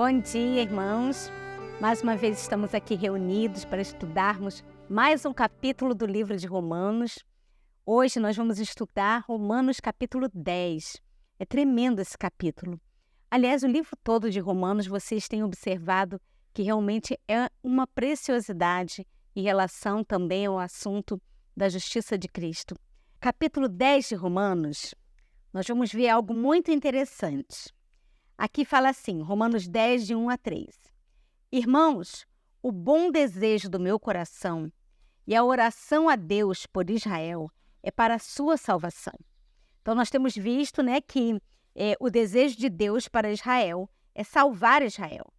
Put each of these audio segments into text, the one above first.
Bom dia, irmãos. Mais uma vez estamos aqui reunidos para estudarmos mais um capítulo do livro de Romanos. Hoje nós vamos estudar Romanos capítulo 10. É tremendo esse capítulo. Aliás, o livro todo de Romanos, vocês têm observado que realmente é uma preciosidade em relação também ao assunto da justiça de Cristo. Capítulo 10 de Romanos, nós vamos ver algo muito interessante. Aqui fala assim, Romanos 10, de 1 a 3. Irmãos, o bom desejo do meu coração e a oração a Deus por Israel é para a sua salvação. Então, nós temos visto, que o desejo de Deus para Israel é salvar Israel.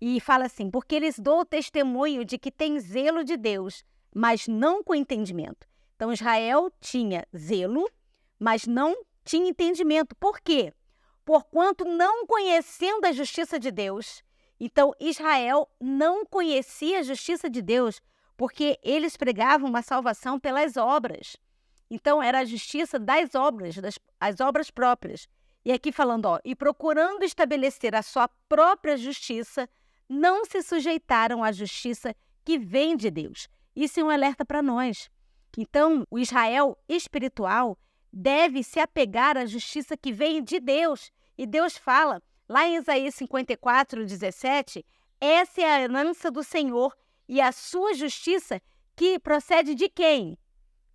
E fala assim, porque eles dão testemunho de que tem zelo de Deus, mas não com entendimento. Então, Israel tinha zelo, mas não tinha entendimento. Por quê? Porquanto não conhecendo a justiça de Deus, então Israel não conhecia a justiça de Deus, porque eles pregavam uma salvação pelas obras. Então era a justiça das obras, as obras próprias. E aqui falando, e procurando estabelecer a sua própria justiça, não se sujeitaram à justiça que vem de Deus. Isso é um alerta para nós. Então, o Israel espiritual deve se apegar à justiça que vem de Deus. E Deus fala, lá em Isaías 54, 17, essa é a herança do Senhor e a sua justiça que procede de quem?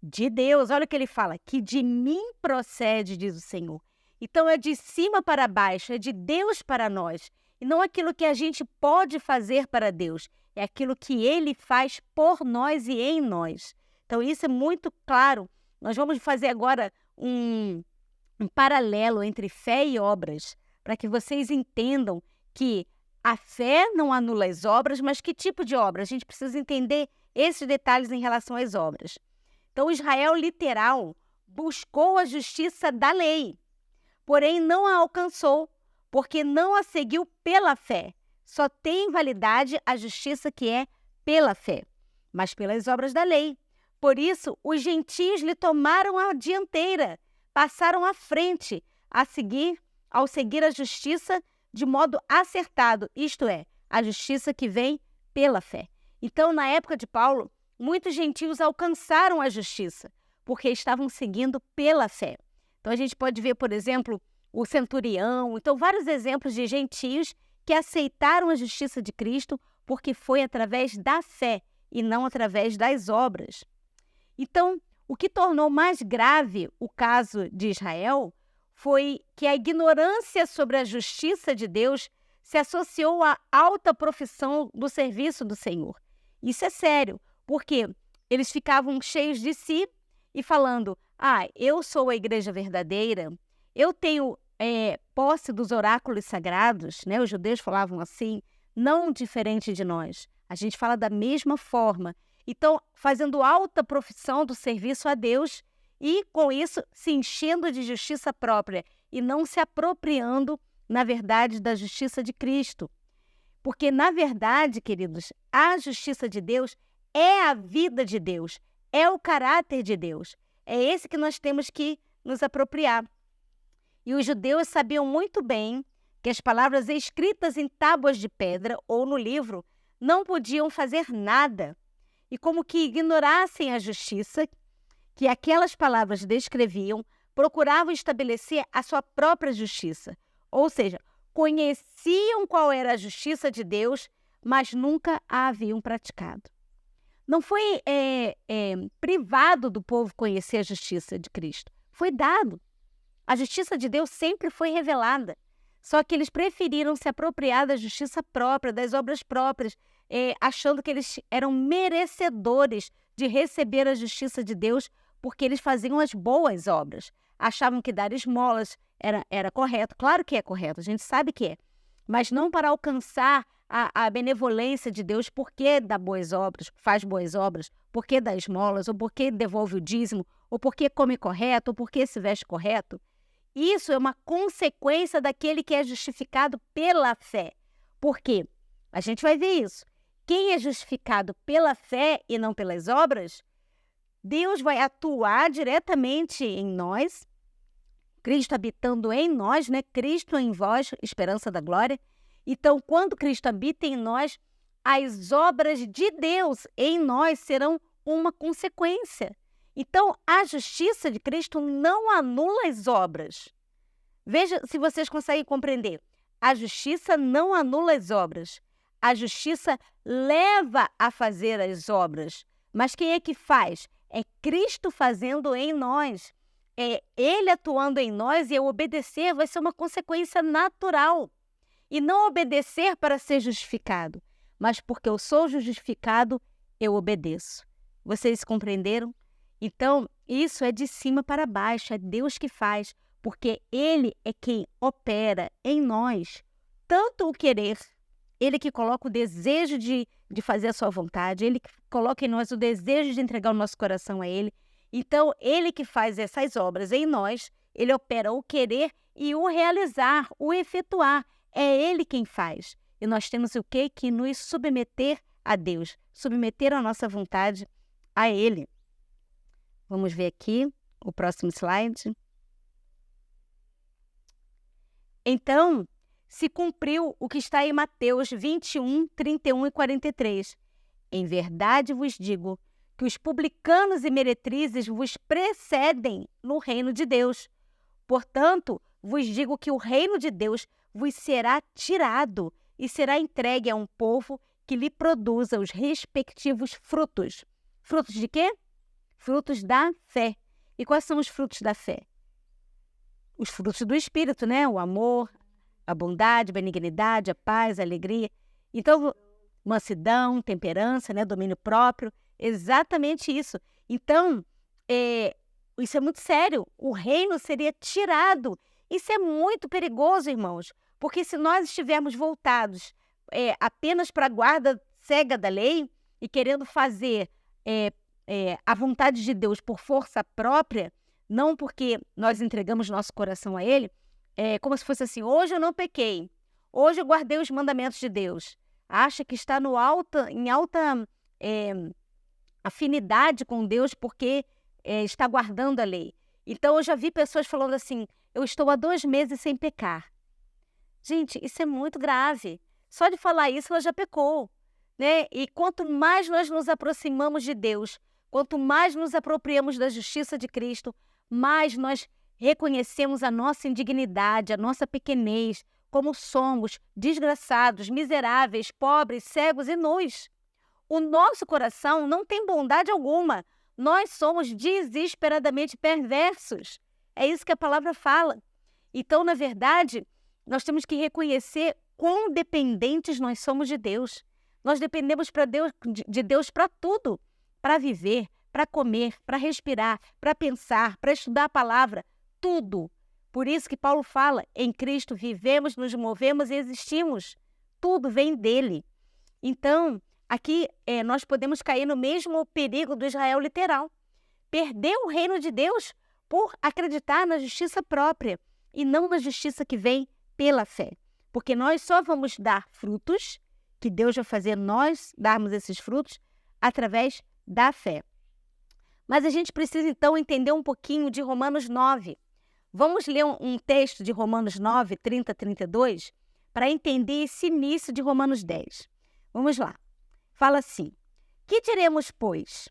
De Deus. Olha o que ele fala, que de mim procede, diz o Senhor. Então é de cima para baixo, é de Deus para nós. E não aquilo que a gente pode fazer para Deus, é aquilo que Ele faz por nós e em nós. Então isso é muito claro. Nós vamos fazer agora um paralelo entre fé e obras, para que vocês entendam que a fé não anula as obras, mas que tipo de obra? A gente precisa entender esses detalhes em relação às obras. Então, Israel literal buscou a justiça da lei, porém não a alcançou, porque não a seguiu pela fé. Só tem validade a justiça que é pela fé, mas pelas obras da lei. Por isso, os gentios lhe tomaram a dianteira, passaram à frente ao seguir a justiça de modo acertado, isto é, a justiça que vem pela fé. Então, na época de Paulo, muitos gentios alcançaram a justiça, porque estavam seguindo pela fé. Então, a gente pode ver, por exemplo, o centurião, então vários exemplos de gentios que aceitaram a justiça de Cristo, porque foi através da fé e não através das obras. Então, o que tornou mais grave o caso de Israel foi que a ignorância sobre a justiça de Deus se associou à alta profissão do serviço do Senhor. Isso é sério, porque eles ficavam cheios de si e falando, eu sou a igreja verdadeira, eu tenho posse dos oráculos sagrados, os judeus falavam assim, não diferente de nós, a gente fala da mesma forma. Então, fazendo alta profissão do serviço a Deus e, com isso, se enchendo de justiça própria e não se apropriando, na verdade, da justiça de Cristo. Porque, na verdade, queridos, a justiça de Deus é a vida de Deus, é o caráter de Deus. É esse que nós temos que nos apropriar. E os judeus sabiam muito bem que as palavras escritas em tábuas de pedra ou no livro não podiam fazer nada. E como que ignorassem a justiça que aquelas palavras descreviam, procuravam estabelecer a sua própria justiça. Ou seja, conheciam qual era a justiça de Deus, mas nunca a haviam praticado. Não foi privado do povo conhecer a justiça de Cristo. Foi dado. A justiça de Deus sempre foi revelada. Só que eles preferiram se apropriar da justiça própria, das obras próprias, achando que eles eram merecedores de receber a justiça de Deus porque eles faziam as boas obras. Achavam que dar esmolas era correto. Claro que é correto, a gente sabe que é. Mas não para alcançar a benevolência de Deus porque dá boas obras, faz boas obras, porque dá esmolas, ou porque devolve o dízimo, ou porque come correto, ou porque se veste correto. Isso é uma consequência daquele que é justificado pela fé. Por quê? A gente vai ver isso. Quem é justificado pela fé e não pelas obras, Deus vai atuar diretamente em nós, Cristo habitando em nós, Cristo em vós, esperança da glória, Então, quando Cristo habita em nós, as obras de Deus em nós serão uma consequência. Então, a justiça de Cristo não anula as obras. Veja se vocês conseguem compreender. A justiça não anula as obras. A justiça leva a fazer as obras. Mas quem é que faz? É Cristo fazendo em nós. É Ele atuando em nós, e eu obedecer vai ser uma consequência natural. E não obedecer para ser justificado, mas porque eu sou justificado, eu obedeço. Vocês compreenderam? Então, isso é de cima para baixo, é Deus que faz, porque Ele é quem opera em nós, tanto o querer, Ele que coloca o desejo de fazer a sua vontade, Ele que coloca em nós o desejo de entregar o nosso coração a Ele. Então, Ele que faz essas obras em nós, Ele opera o querer e o realizar, o efetuar. É Ele quem faz. E nós temos o quê? Que nos submeter a Deus, submeter a nossa vontade a Ele. Vamos ver aqui o próximo slide. Então, se cumpriu o que está em Mateus 21, 31 e 43. Em verdade vos digo que os publicanos e meretrizes vos precedem no reino de Deus. Portanto, vos digo que o reino de Deus vos será tirado e será entregue a um povo que lhe produza os respectivos frutos. Frutos de quê? Frutos da fé. E quais são os frutos da fé? Os frutos do Espírito, né? O amor, a bondade, a benignidade, a paz, a alegria. Então, mansidão, temperança, né? Domínio próprio. Exatamente isso. Então, isso é muito sério. O reino seria tirado. Isso é muito perigoso, irmãos. Porque se nós estivermos voltados apenas para a guarda cega da lei e querendo fazer a vontade de Deus por força própria, não porque nós entregamos nosso coração a Ele, como se fosse assim, hoje eu não pequei, hoje eu guardei os mandamentos de Deus. Acha que está em alta afinidade com Deus porque está guardando a lei. Então, eu já vi pessoas falando assim, eu estou há 2 meses sem pecar. Gente, isso é muito grave. Só de falar isso, ela já pecou, né? E quanto mais nós nos aproximamos de Deus, quanto mais nos apropriamos da justiça de Cristo, mais nós reconhecemos a nossa indignidade, a nossa pequenez, como somos desgraçados, miseráveis, pobres, cegos e nus. O nosso coração não tem bondade alguma. Nós somos desesperadamente perversos. É isso que a palavra fala. Então, na verdade, nós temos que reconhecer quão dependentes nós somos de Deus. Nós dependemos de Deus para tudo, para viver, para comer, para respirar, para pensar, para estudar a palavra, tudo. Por isso que Paulo fala, em Cristo vivemos, nos movemos e existimos. Tudo vem dele. Então, aqui nós podemos cair no mesmo perigo do Israel literal. Perder o reino de Deus por acreditar na justiça própria e não na justiça que vem pela fé. Porque nós só vamos dar frutos, que Deus vai fazer nós darmos esses frutos, através da fé. Mas a gente precisa, então, entender um pouquinho de Romanos 9. Vamos ler um texto de Romanos 9, 30 a 32, para entender esse início de Romanos 10. Vamos lá. Fala assim, que diremos, pois?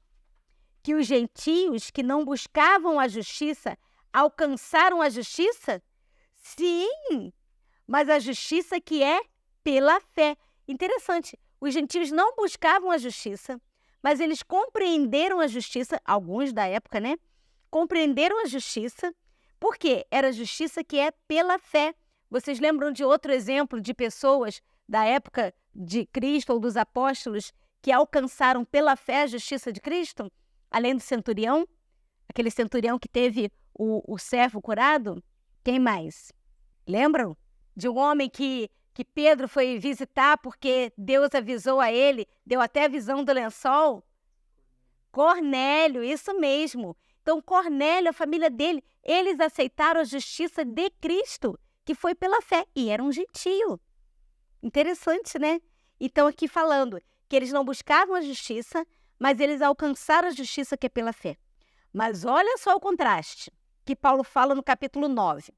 Que os gentios que não buscavam a justiça alcançaram a justiça? Sim, mas a justiça que é pela fé. Interessante, os gentios não buscavam a justiça, mas eles compreenderam a justiça, alguns da época, né? Compreenderam a justiça, porque era a justiça que é pela fé. Vocês lembram de outro exemplo de pessoas da época de Cristo ou dos apóstolos que alcançaram pela fé a justiça de Cristo? Além do centurião, aquele centurião que teve o servo curado? Quem mais? Lembram? De um homem que Pedro foi visitar porque Deus avisou a ele, deu até a visão do lençol? Cornélio, isso mesmo. Então, Cornélio, a família dele, eles aceitaram a justiça de Cristo, que foi pela fé, e era um gentio. Interessante, né? Então, aqui falando que eles não buscavam a justiça, mas eles alcançaram a justiça que é pela fé. Mas olha só o contraste que Paulo fala no capítulo 9.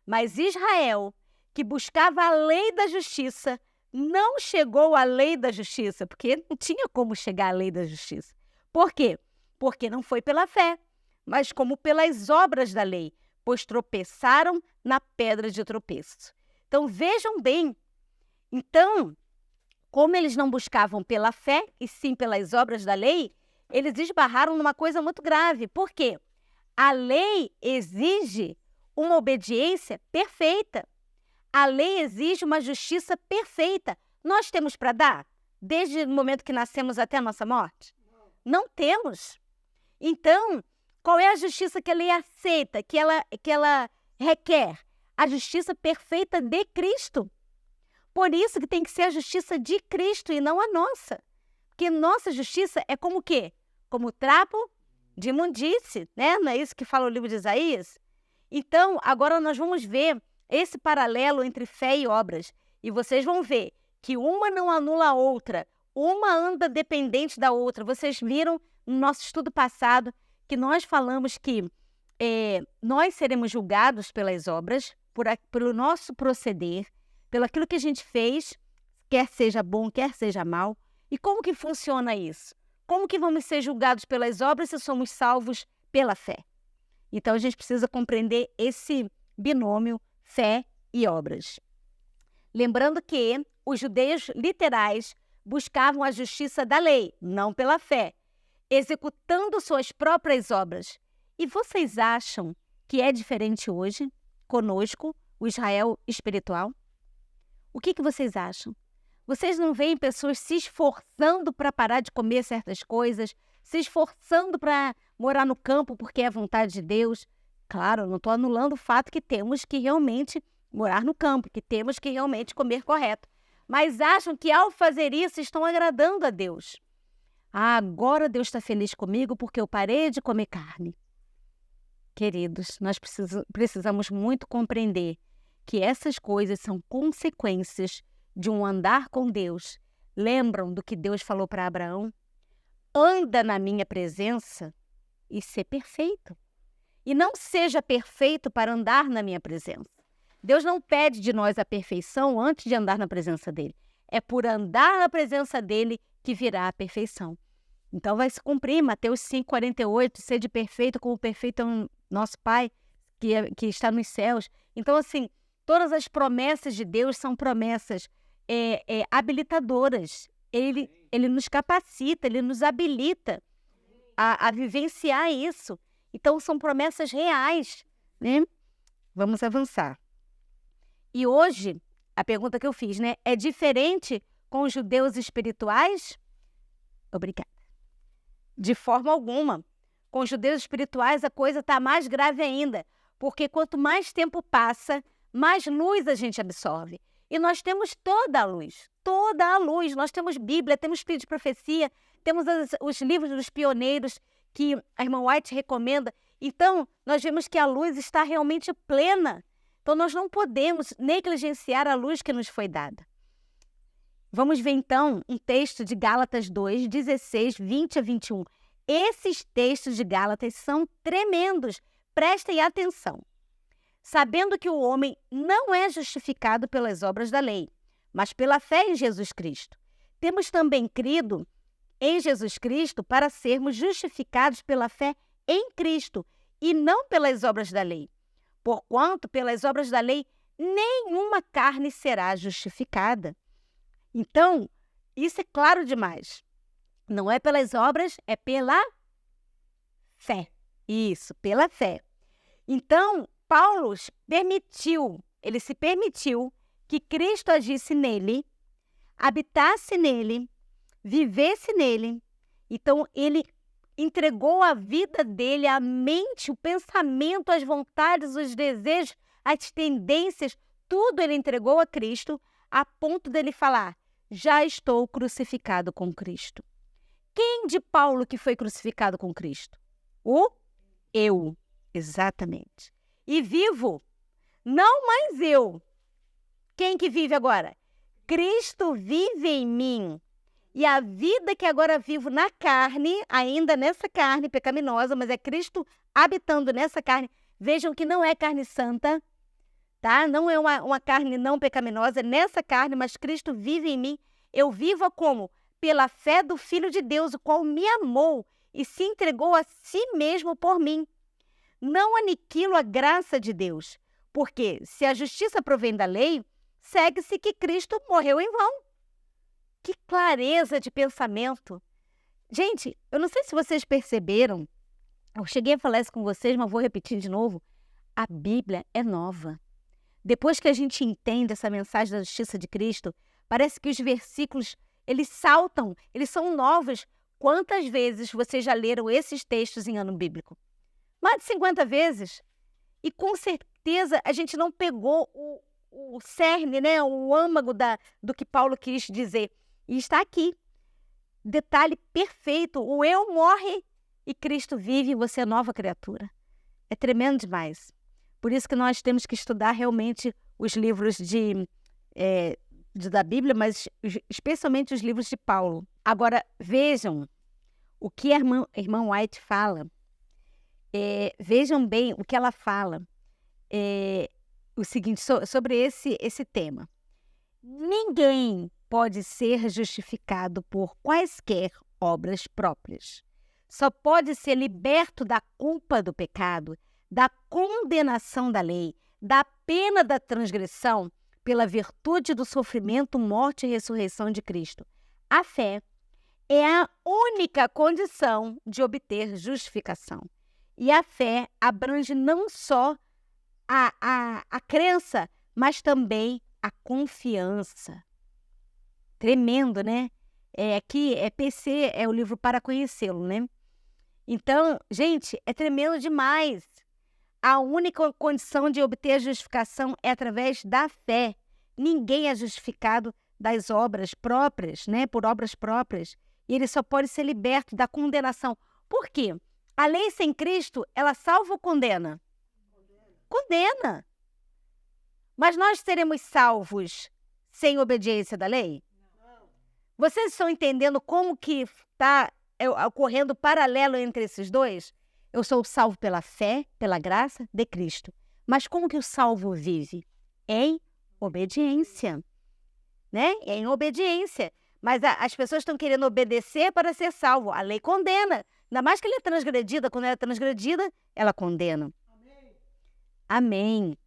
Mas Israel, que buscava a lei da justiça, não chegou à lei da justiça, porque não tinha como chegar à lei da justiça. Por quê? Porque não foi pela fé, mas como pelas obras da lei, pois tropeçaram na pedra de tropeço. Então, vejam bem. Então, como eles não buscavam pela fé, e sim pelas obras da lei, eles esbarraram numa coisa muito grave. Por quê? A lei exige uma obediência perfeita. A lei exige uma justiça perfeita. Nós temos para dar? Desde o momento que nascemos até a nossa morte? Não temos. Então, qual é a justiça que a lei aceita, que ela requer? A justiça perfeita de Cristo. Por isso que tem que ser a justiça de Cristo e não a nossa. Porque nossa justiça é como o quê? Como trapo de imundície, né? Não é isso que fala o livro de Isaías? Então, agora nós vamos ver esse paralelo entre fé e obras. E vocês vão ver que uma não anula a outra, uma anda dependente da outra. Vocês viram no nosso estudo passado que nós falamos que nós seremos julgados pelas obras, pelo nosso proceder, pelo aquilo que a gente fez, quer seja bom, quer seja mal. E como que funciona isso? Como que vamos ser julgados pelas obras se somos salvos pela fé? Então, a gente precisa compreender esse binômio fé e obras. Lembrando que os judeus literais buscavam a justiça da lei, não pela fé, executando suas próprias obras. E vocês acham que é diferente hoje, conosco, o Israel espiritual? O que vocês acham? Vocês não veem pessoas se esforçando para parar de comer certas coisas, se esforçando para morar no campo porque é a vontade de Deus? Claro, não estou anulando o fato que temos que realmente morar no campo, que temos que realmente comer correto. Mas acham que ao fazer isso estão agradando a Deus. Ah, agora Deus está feliz comigo porque eu parei de comer carne. Queridos, nós precisamos muito compreender que essas coisas são consequências de um andar com Deus. Lembram do que Deus falou para Abraão? Anda na minha presença e ser perfeito. E não seja perfeito para andar na minha presença. Deus não pede de nós a perfeição antes de andar na presença dele. É por andar na presença dele que virá a perfeição. Então vai se cumprir Mateus 5,48, sede perfeito como perfeito é o nosso Pai que está nos céus. Então, assim, todas as promessas de Deus são promessas habilitadoras. Ele nos capacita, ele nos habilita a vivenciar isso. Então, são promessas reais, né? Vamos avançar. E hoje, a pergunta que eu fiz, né? É diferente com os judeus espirituais? Obrigada. De forma alguma. Com os judeus espirituais, a coisa está mais grave ainda. Porque quanto mais tempo passa, mais luz a gente absorve. E nós temos toda a luz. Toda a luz. Nós temos Bíblia, temos Espírito de Profecia, temos os livros dos pioneiros que a irmã White recomenda. Então, nós vemos que a luz está realmente plena. Então, nós não podemos negligenciar a luz que nos foi dada. Vamos ver, então, um texto de Gálatas 2, 16, 20 a 21. Esses textos de Gálatas são tremendos. Prestem atenção. Sabendo que o homem não é justificado pelas obras da lei, mas pela fé em Jesus Cristo. Temos também crido em Jesus Cristo para sermos justificados pela fé em Cristo e não pelas obras da lei. Porquanto, pelas obras da lei, nenhuma carne será justificada. Então, isso é claro demais. Não é pelas obras, é pela fé. Isso, pela fé. Então, Paulo ele se permitiu que Cristo agisse nele, habitasse nele, vivesse nele. Então, ele entregou a vida dele, a mente, o pensamento, as vontades, os desejos, as tendências, tudo ele entregou a Cristo, a ponto dele falar, já estou crucificado com Cristo. Quem de Paulo que foi crucificado com Cristo? O eu, exatamente. E vivo, não mais eu. Quem que vive agora? Cristo vive em mim. E a vida que agora vivo na carne, ainda nessa carne pecaminosa, mas é Cristo habitando nessa carne. Vejam que não é carne santa, tá? Não é uma carne não pecaminosa, é nessa carne, mas Cristo vive em mim. Eu vivo como? Pela fé do Filho de Deus, o qual me amou e se entregou a si mesmo por mim. Não aniquilo a graça de Deus, porque se a justiça provém da lei, segue-se que Cristo morreu em vão. Que clareza de pensamento! Gente, eu não sei se vocês perceberam, eu cheguei a falar isso com vocês, mas vou repetir de novo. A Bíblia é nova. Depois que a gente entende essa mensagem da justiça de Cristo, parece que os versículos, eles saltam, eles são novos. Quantas vezes vocês já leram esses textos em ano bíblico? Mais de 50 vezes. E com certeza a gente não pegou o cerne, né? O âmago do que Paulo quis dizer. E está aqui. Detalhe perfeito. O eu morre e Cristo vive e você é nova criatura. É tremendo demais. Por isso que nós temos que estudar realmente os livros da Bíblia, mas especialmente os livros de Paulo. Agora, vejam o que a irmã White fala. Vejam bem o que ela fala. O seguinte, sobre esse tema. Ninguém pode ser justificado por quaisquer obras próprias. Só pode ser liberto da culpa do pecado, da condenação da lei, da pena da transgressão, pela virtude do sofrimento, morte e ressurreição de Cristo. A fé é a única condição de obter justificação. E a fé abrange não só a crença, mas também a confiança. Tremendo, né? Aqui é PC, é o livro Para Conhecê-lo, né? Então, gente, é tremendo demais. A única condição de obter a justificação é através da fé. Ninguém é justificado das obras próprias, né? Por obras próprias. E ele só pode ser liberto da condenação. Por quê? A lei sem Cristo, ela salva ou condena? Condena. Mas nós seremos salvos sem obediência da lei? Não. Vocês estão entendendo como que está ocorrendo paralelo entre esses dois? Eu sou salvo pela fé, pela graça de Cristo. Mas como que o salvo vive? Em obediência. Né? Em obediência. Mas as pessoas estão querendo obedecer para ser salvo. A lei condena. Ainda mais que ela é transgredida. Quando ela é transgredida, ela condena. Amém. Amém.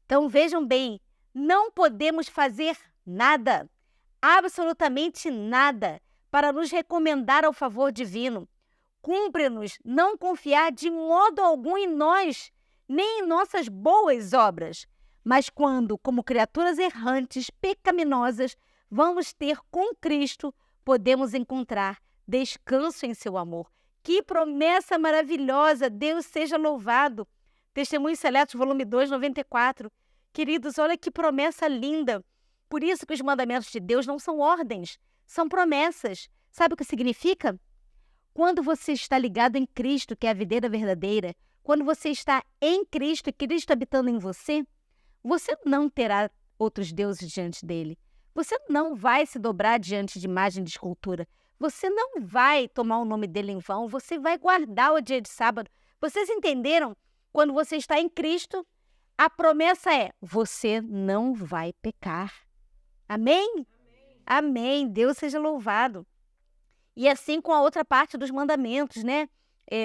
Então vejam bem, não podemos fazer nada, absolutamente nada, para nos recomendar ao favor divino. Cumpre-nos não confiar de modo algum em nós, nem em nossas boas obras, mas quando, como criaturas errantes, pecaminosas, vamos ter com Cristo, podemos encontrar descanso em seu amor. Que promessa maravilhosa! Deus seja louvado! Testemunhos Seletos, volume 2, 94. Queridos, olha que promessa linda. Por isso que os mandamentos de Deus não são ordens, são promessas. Sabe o que significa? Quando você está ligado em Cristo, que é a videira verdadeira, quando você está em Cristo e Cristo habitando em você, você não terá outros deuses diante dele. Você não vai se dobrar diante de imagem de escultura. Você não vai tomar o nome dele em vão. Você vai guardar o dia de sábado. Vocês entenderam? Quando você está em Cristo, a promessa é: você não vai pecar. Amém? Amém. Amém. Deus seja louvado. E assim com a outra parte dos mandamentos, né?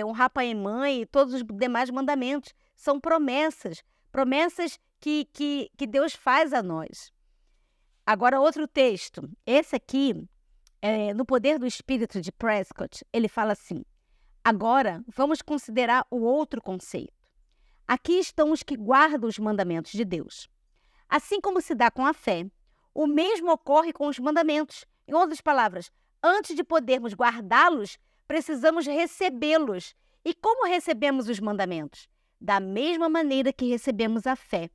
Honrar pai e mãe e todos os demais mandamentos. São promessas. Promessas que Deus faz a nós. Agora, outro texto. Esse aqui, no Poder do Espírito de Prescott, ele fala assim: agora, vamos considerar o outro conceito. Aqui estão os que guardam os mandamentos de Deus. Assim como se dá com a fé, o mesmo ocorre com os mandamentos. Em outras palavras, antes de podermos guardá-los, precisamos recebê-los. E como recebemos os mandamentos? Da mesma maneira que recebemos a fé.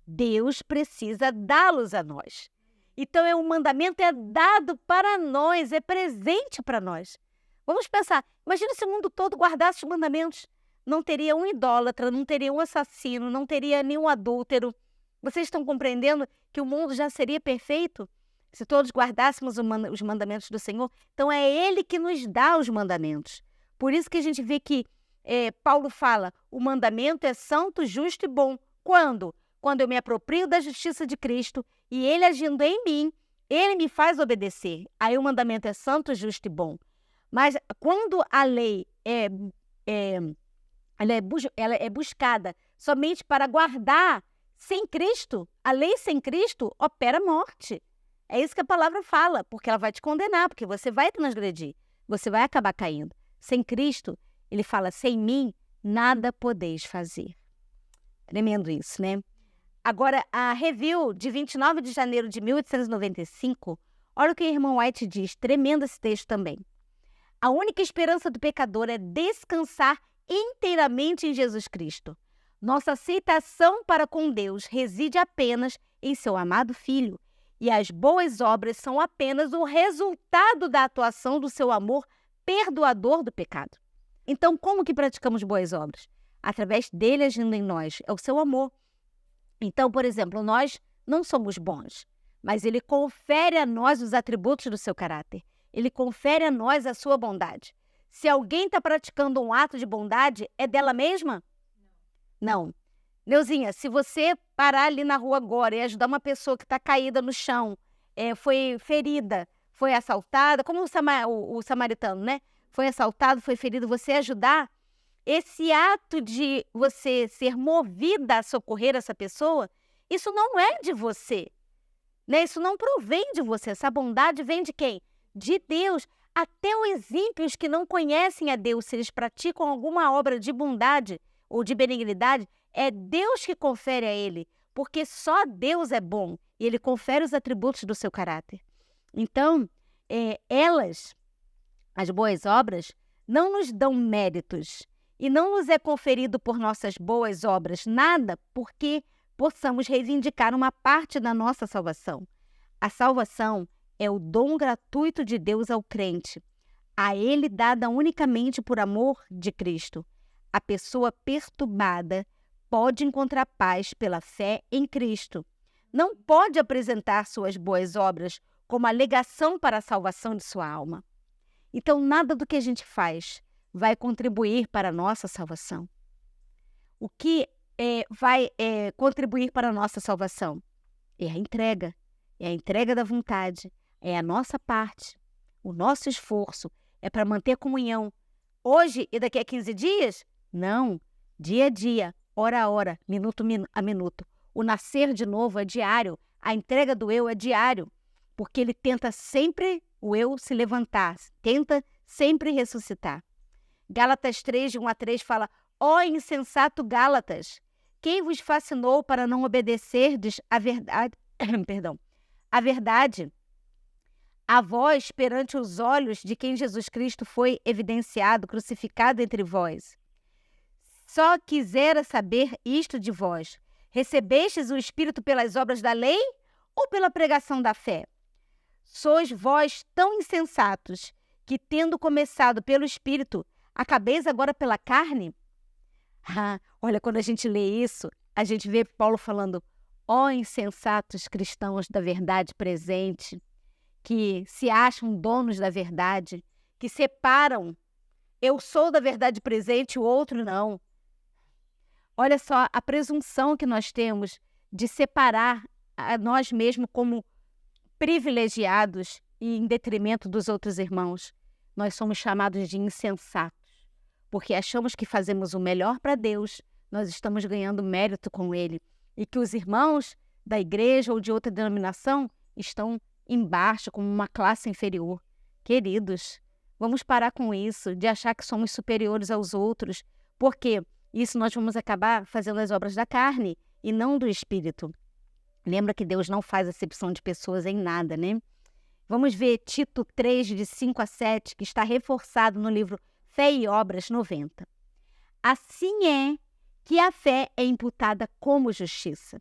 Deus precisa dá-los a nós. Então, o mandamento é dado para nós, é presente para nós. Vamos pensar, imagina se o mundo todo guardasse os mandamentos. Não teria um idólatra, não teria um assassino, não teria nenhum adúltero. Vocês estão compreendendo que o mundo já seria perfeito se todos guardássemos os mandamentos do Senhor? Então, é Ele que nos dá os mandamentos. Por isso que a gente vê que Paulo fala, o mandamento é santo, justo e bom. Quando quando eu me aproprio da justiça de Cristo e ele agindo em mim, ele me faz obedecer. Aí o mandamento é santo, justo e bom. Mas quando a lei ela é buscada somente para guardar sem Cristo, a lei sem Cristo opera morte. É isso que a palavra fala, porque ela vai te condenar, porque você vai transgredir, você vai acabar caindo. Sem Cristo, ele fala, sem mim, nada podeis fazer. Tremendo isso, né? Agora, a review de 29 de janeiro de 1895, olha o que o irmão White diz, tremendo esse texto também. A única esperança do pecador é descansar inteiramente em Jesus Cristo. Nossa aceitação para com Deus reside apenas em seu amado Filho, e as boas obras são apenas o resultado da atuação do seu amor perdoador do pecado. Então, como que praticamos boas obras? Através dele agindo em nós, é o seu amor. Então, por exemplo, nós não somos bons, mas ele confere a nós os atributos do seu caráter. Ele confere a nós a sua bondade. Se alguém está praticando um ato de bondade, é dela mesma? Não. Neuzinha, se você parar ali na rua agora e ajudar uma pessoa que está caída no chão, foi ferida, foi assaltada, como o samaritano, né? Foi assaltado, foi ferido, você ajudar, esse ato de você ser movida a socorrer essa pessoa, isso não é de você, né? Isso não provém de você, essa bondade vem de quem? De Deus. Até os ímpios que não conhecem a Deus, se eles praticam alguma obra de bondade ou de benignidade, é Deus que confere a ele, porque só Deus é bom e ele confere os atributos do seu caráter. Então, as boas obras, não nos dão méritos e não nos é conferido por nossas boas obras nada porque possamos reivindicar uma parte da nossa salvação. A salvação é o dom gratuito de Deus ao crente, a ele dada unicamente por amor de Cristo. A pessoa perturbada pode encontrar paz pela fé em Cristo. Não pode apresentar suas boas obras como alegação para a salvação de sua alma. Então, nada do que a gente faz vai contribuir para a nossa salvação. O que vai contribuir para a nossa salvação? É a entrega da vontade, é a nossa parte, o nosso esforço, é para manter a comunhão. Hoje e daqui a 15 dias? Não, dia a dia, hora a hora, minuto a minuto. O nascer de novo é diário, a entrega do eu é diário, porque ele tenta sempre o eu se levantar, tenta sempre ressuscitar. Gálatas 3, de 1 a 3 fala, ó insensato Gálatas, quem vos fascinou para não obedecerdes a verdade, a verdade, a vós perante os olhos de quem Jesus Cristo foi evidenciado, crucificado entre vós. Só quisera saber isto de vós, recebestes o Espírito pelas obras da lei ou pela pregação da fé? Sois vós tão insensatos que, tendo começado pelo Espírito, acabeis agora pela carne? Olha, quando a gente lê isso, a gente vê Paulo falando, ó insensatos cristãos da verdade presente, que se acham donos da verdade, que separam, eu sou da verdade presente, o outro não. Olha só a presunção que nós temos de separar a nós mesmos como privilegiados e em detrimento dos outros irmãos. Nós somos chamados de insensatos, porque achamos que fazemos o melhor para Deus, nós estamos ganhando mérito com Ele, e que os irmãos da igreja ou de outra denominação estão embaixo, como uma classe inferior. Queridos, vamos parar com isso, de achar que somos superiores aos outros, porque isso nós vamos acabar fazendo as obras da carne e não do Espírito. Lembra que Deus não faz acepção de pessoas em nada, né? Vamos ver Tito 3, de 5 a 7, que está reforçado no livro Fé e Obras 90. Assim é que a fé é imputada como justiça,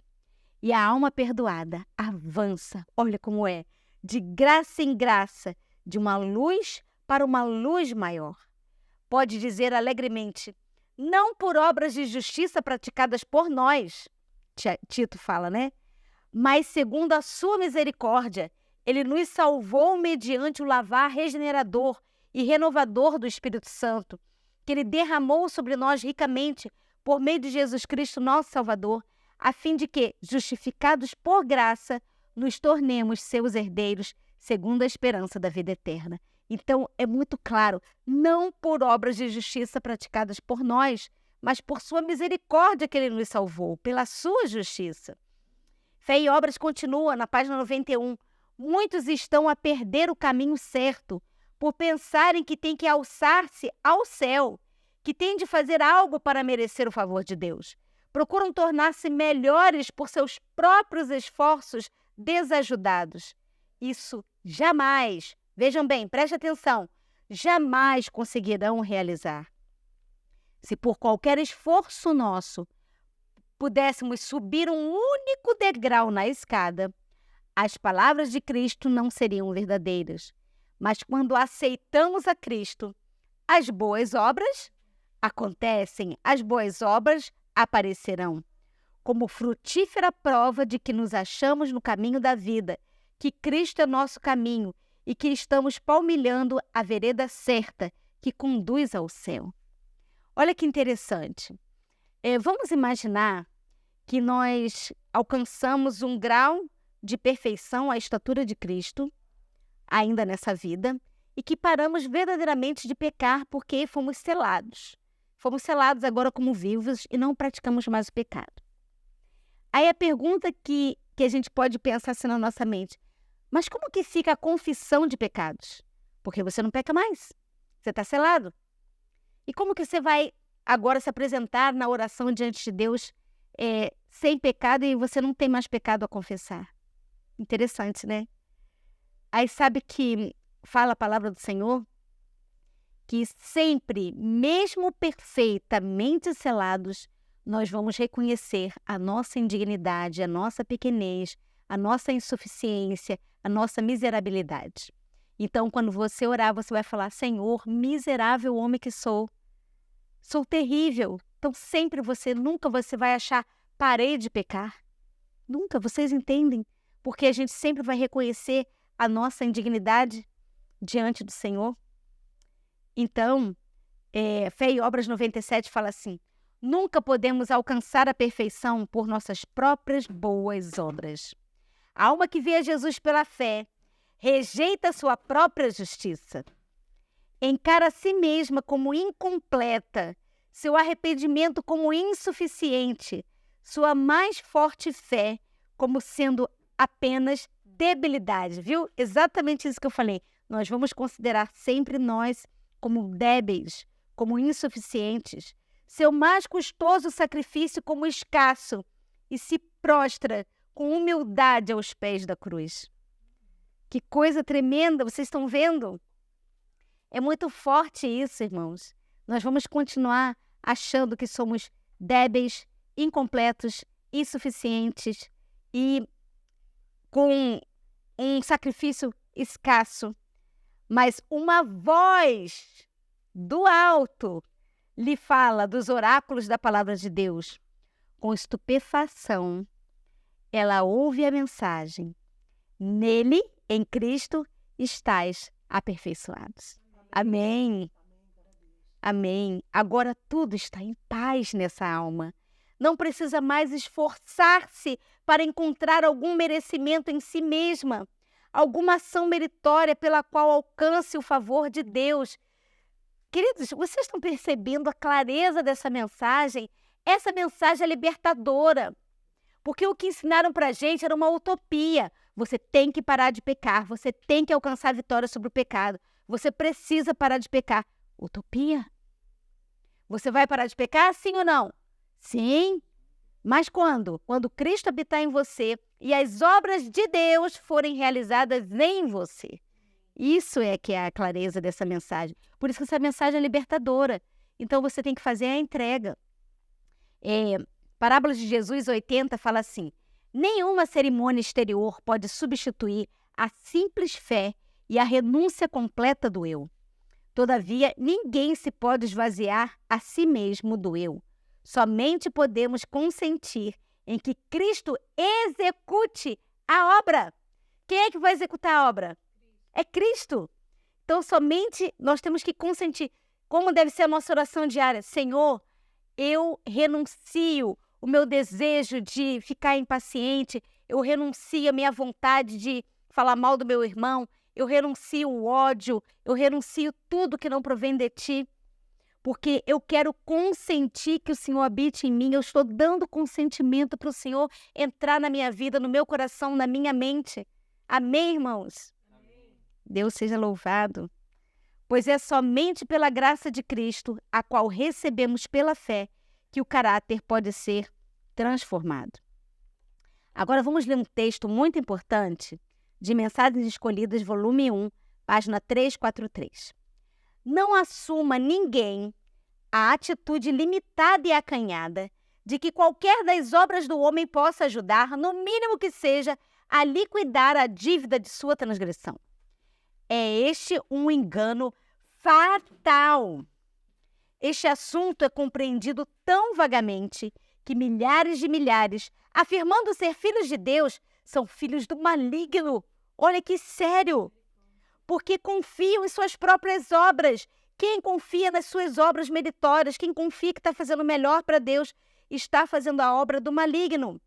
e a alma perdoada avança, olha como é, de graça em graça, de uma luz para uma luz maior. Pode dizer alegremente, não por obras de justiça praticadas por nós, Tito fala, né? Mas segundo a sua misericórdia, ele nos salvou mediante o lavar regenerador e renovador do Espírito Santo, que ele derramou sobre nós ricamente por meio de Jesus Cristo, nosso Salvador, a fim de que, justificados por graça, nos tornemos seus herdeiros, segundo a esperança da vida eterna. Então, é muito claro, não por obras de justiça praticadas por nós, mas por sua misericórdia que ele nos salvou, pela sua justiça. Fé e obras continua na página 91. Muitos estão a perder o caminho certo, por pensarem que têm que alçar-se ao céu, que têm de fazer algo para merecer o favor de Deus. Procuram tornar-se melhores por seus próprios esforços desajudados. Isso jamais, vejam bem, preste atenção, jamais conseguirão realizar. Se por qualquer esforço nosso pudéssemos subir um único degrau na escada, as palavras de Cristo não seriam verdadeiras. Mas quando aceitamos a Cristo, as boas obras acontecem, as boas obras aparecerão, como frutífera prova de que nos achamos no caminho da vida, que Cristo é nosso caminho e que estamos palmilhando a vereda certa que conduz ao céu. Olha que interessante. Vamos imaginar que nós alcançamos um grau de perfeição à estatura de Cristo, ainda nessa vida, e que paramos verdadeiramente de pecar porque fomos selados. Fomos selados agora como vivos e não praticamos mais o pecado. Aí a pergunta que a gente pode pensar assim na nossa mente, mas como que fica a confissão de pecados? Porque você não peca mais, você está selado. E como que você vai agora se apresentar na oração diante de Deus sem pecado e você não tem mais pecado a confessar? Interessante, né? Aí sabe que fala a palavra do Senhor que sempre, mesmo perfeitamente selados, nós vamos reconhecer a nossa indignidade, a nossa pequenez, a nossa insuficiência, a nossa miserabilidade. Então, quando você orar, você vai falar, Senhor, miserável homem que sou terrível. Então, nunca você vai achar parei de pecar. Nunca, vocês entendem? Porque a gente sempre vai reconhecer a nossa indignidade diante do Senhor. Então, Fé e Obras 97 fala assim, nunca podemos alcançar a perfeição por nossas próprias boas obras. A alma que vê a Jesus pela fé rejeita sua própria justiça, encara a si mesma como incompleta, seu arrependimento como insuficiente, sua mais forte fé como sendo apenas debilidade, viu? Exatamente isso que eu falei. Nós vamos considerar sempre nós como débeis, como insuficientes, seu mais custoso sacrifício como escasso e se prostra com humildade aos pés da cruz. Que coisa tremenda, vocês estão vendo? É muito forte isso, irmãos. Nós vamos continuar achando que somos débeis, incompletos, insuficientes e com um sacrifício escasso. Mas uma voz do alto lhe fala dos oráculos da palavra de Deus. Com estupefação, ela ouve a mensagem. Nele, em Cristo, estais aperfeiçoados. Amém. Amém. Agora tudo está em paz nessa alma. Não precisa mais esforçar-se para encontrar algum merecimento em si mesma, alguma ação meritória pela qual alcance o favor de Deus. Queridos, vocês estão percebendo a clareza dessa mensagem? Essa mensagem é libertadora. Porque o que ensinaram para a gente era uma utopia. Você tem que parar de pecar, você tem que alcançar a vitória sobre o pecado. Você precisa parar de pecar. Utopia? Você vai parar de pecar, sim ou não? Sim. Mas quando? Quando Cristo habitar em você e as obras de Deus forem realizadas em você. Isso é que é a clareza dessa mensagem. Por isso que essa mensagem é libertadora. Então você tem que fazer a entrega. Parábolas de Jesus 80 fala assim, nenhuma cerimônia exterior pode substituir a simples fé e a renúncia completa do eu. Todavia, ninguém se pode esvaziar a si mesmo do eu. Somente podemos consentir em que Cristo execute a obra. Quem é que vai executar a obra? É Cristo. Então, somente nós temos que consentir. Como deve ser a nossa oração diária? Senhor, eu renuncio o meu desejo de ficar impaciente, eu renuncio a minha vontade de falar mal do meu irmão, eu renuncio o ódio, eu renuncio tudo que não provém de ti, porque eu quero consentir que o Senhor habite em mim, eu estou dando consentimento para o Senhor entrar na minha vida, no meu coração, na minha mente. Amém, irmãos? Amém. Deus seja louvado. Pois é somente pela graça de Cristo, a qual recebemos pela fé, que o caráter pode ser transformado. Agora vamos ler um texto muito importante de Mensagens Escolhidas, volume 1, página 343. Não assuma ninguém a atitude limitada e acanhada de que qualquer das obras do homem possa ajudar, no mínimo que seja, a liquidar a dívida de sua transgressão. É este um engano fatal. Este assunto é compreendido tão vagamente que milhares de milhares, afirmando ser filhos de Deus, são filhos do maligno. Olha que sério! Porque confiam em suas próprias obras. Quem confia nas suas obras meritórias, quem confia que está fazendo o melhor para Deus, está fazendo a obra do maligno.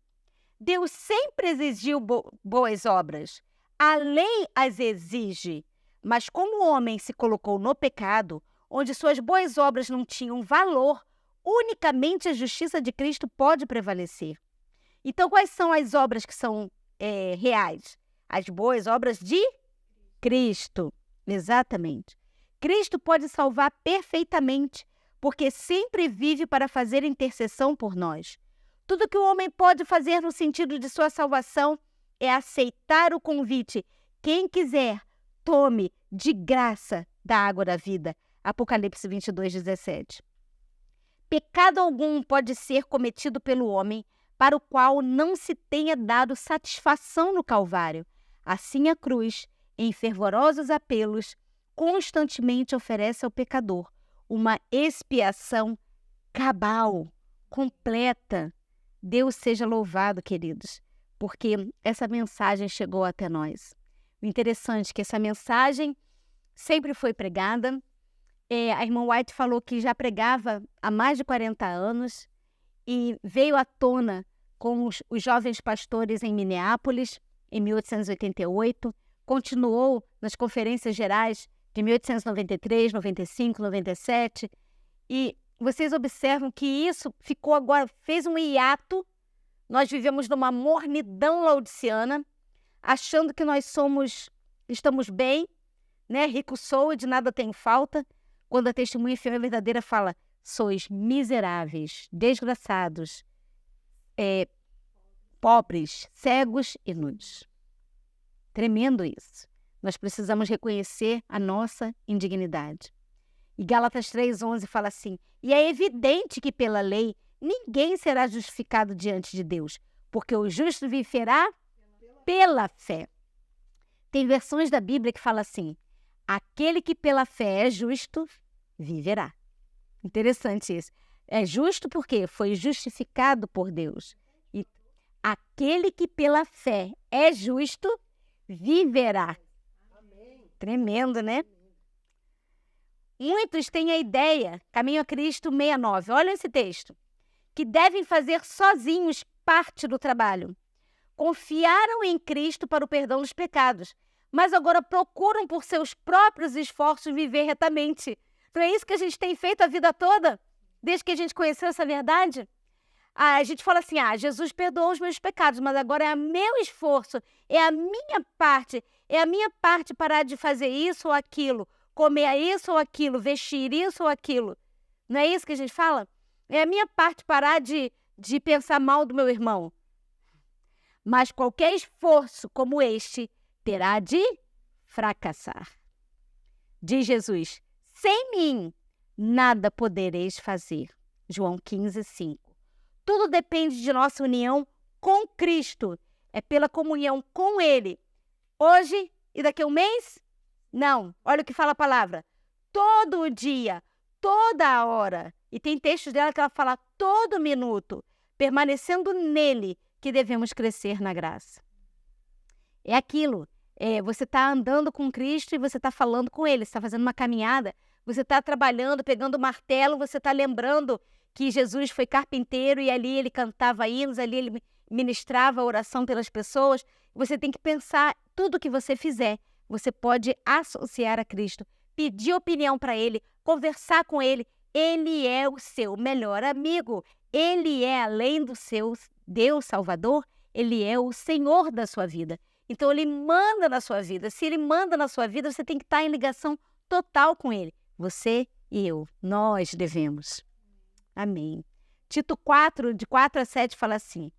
Deus sempre exigiu boas obras. A lei as exige. Mas como o homem se colocou no pecado, onde suas boas obras não tinham valor, unicamente a justiça de Cristo pode prevalecer. Então, quais são as obras que são reais? As boas obras de Cristo. Exatamente. Cristo pode salvar perfeitamente, porque sempre vive para fazer intercessão por nós. Tudo que o homem pode fazer no sentido de sua salvação é aceitar o convite. Quem quiser, tome de graça da água da vida. Apocalipse 22:17. Pecado algum pode ser cometido pelo homem para o qual não se tenha dado satisfação no Calvário. Assim a cruz, em fervorosos apelos, constantemente oferece ao pecador uma expiação cabal, completa. Deus seja louvado, queridos, porque essa mensagem chegou até nós. O interessante é que essa mensagem sempre foi pregada. A irmã White falou que já pregava há mais de 40 anos e veio à tona com os jovens pastores em Minneapolis, em 1888, continuou nas conferências gerais de 1893, 95, 97, e vocês observam que isso ficou agora, fez um hiato. Nós vivemos numa mornidão laodiceana, achando que nós estamos bem, né? Rico sou e de nada tenho falta, quando a testemunha fiel e verdadeira fala, sois miseráveis, desgraçados, pobres, cegos e nus. Tremendo isso. Nós precisamos reconhecer a nossa indignidade. E Gálatas 3:11 fala assim, e é evidente que pela lei ninguém será justificado diante de Deus, porque o justo viverá pela fé. Tem versões da Bíblia que fala assim, aquele que pela fé é justo, viverá. Interessante isso. É justo porque foi justificado por Deus. E aquele que pela fé é justo, viverá. Amém. Tremendo, né? Muitos têm a ideia, Caminho a Cristo 69, olha esse texto, que devem fazer sozinhos parte do trabalho. Confiaram em Cristo para o perdão dos pecados, mas agora procuram por seus próprios esforços viver retamente. Não é isso que a gente tem feito a vida toda, desde que a gente conheceu essa verdade? A gente fala assim, Jesus perdoou os meus pecados, mas agora é o meu esforço, é a minha parte parar de fazer isso ou aquilo, comer isso ou aquilo, vestir isso ou aquilo. Não é isso que a gente fala? É a minha parte parar de pensar mal do meu irmão. Mas qualquer esforço como este terá de fracassar. Diz Jesus, sem mim nada podereis fazer. João 15:5. Tudo depende de nossa união com Cristo. É pela comunhão com Ele. Hoje e daqui a um mês? Não. Olha o que fala a palavra. Todo o dia, toda a hora. E tem textos dela que ela fala todo minuto. Permanecendo nele que devemos crescer na graça. É aquilo. Você está andando com Cristo e você está falando com Ele. Você está fazendo uma caminhada. Você está trabalhando, pegando o martelo. Você está lembrando que Jesus foi carpinteiro e ali ele cantava hinos, ali ele ministrava a oração pelas pessoas. Você tem que pensar, tudo que você fizer, você pode associar a Cristo, pedir opinião para Ele, conversar com Ele. Ele é o seu melhor amigo. Ele é, além do seu Deus Salvador, Ele é o Senhor da sua vida. Então, Ele manda na sua vida. Se Ele manda na sua vida, você tem que estar em ligação total com Ele. Você e eu, nós devemos. Amém. Tito 4, de 4 a 7, fala assim: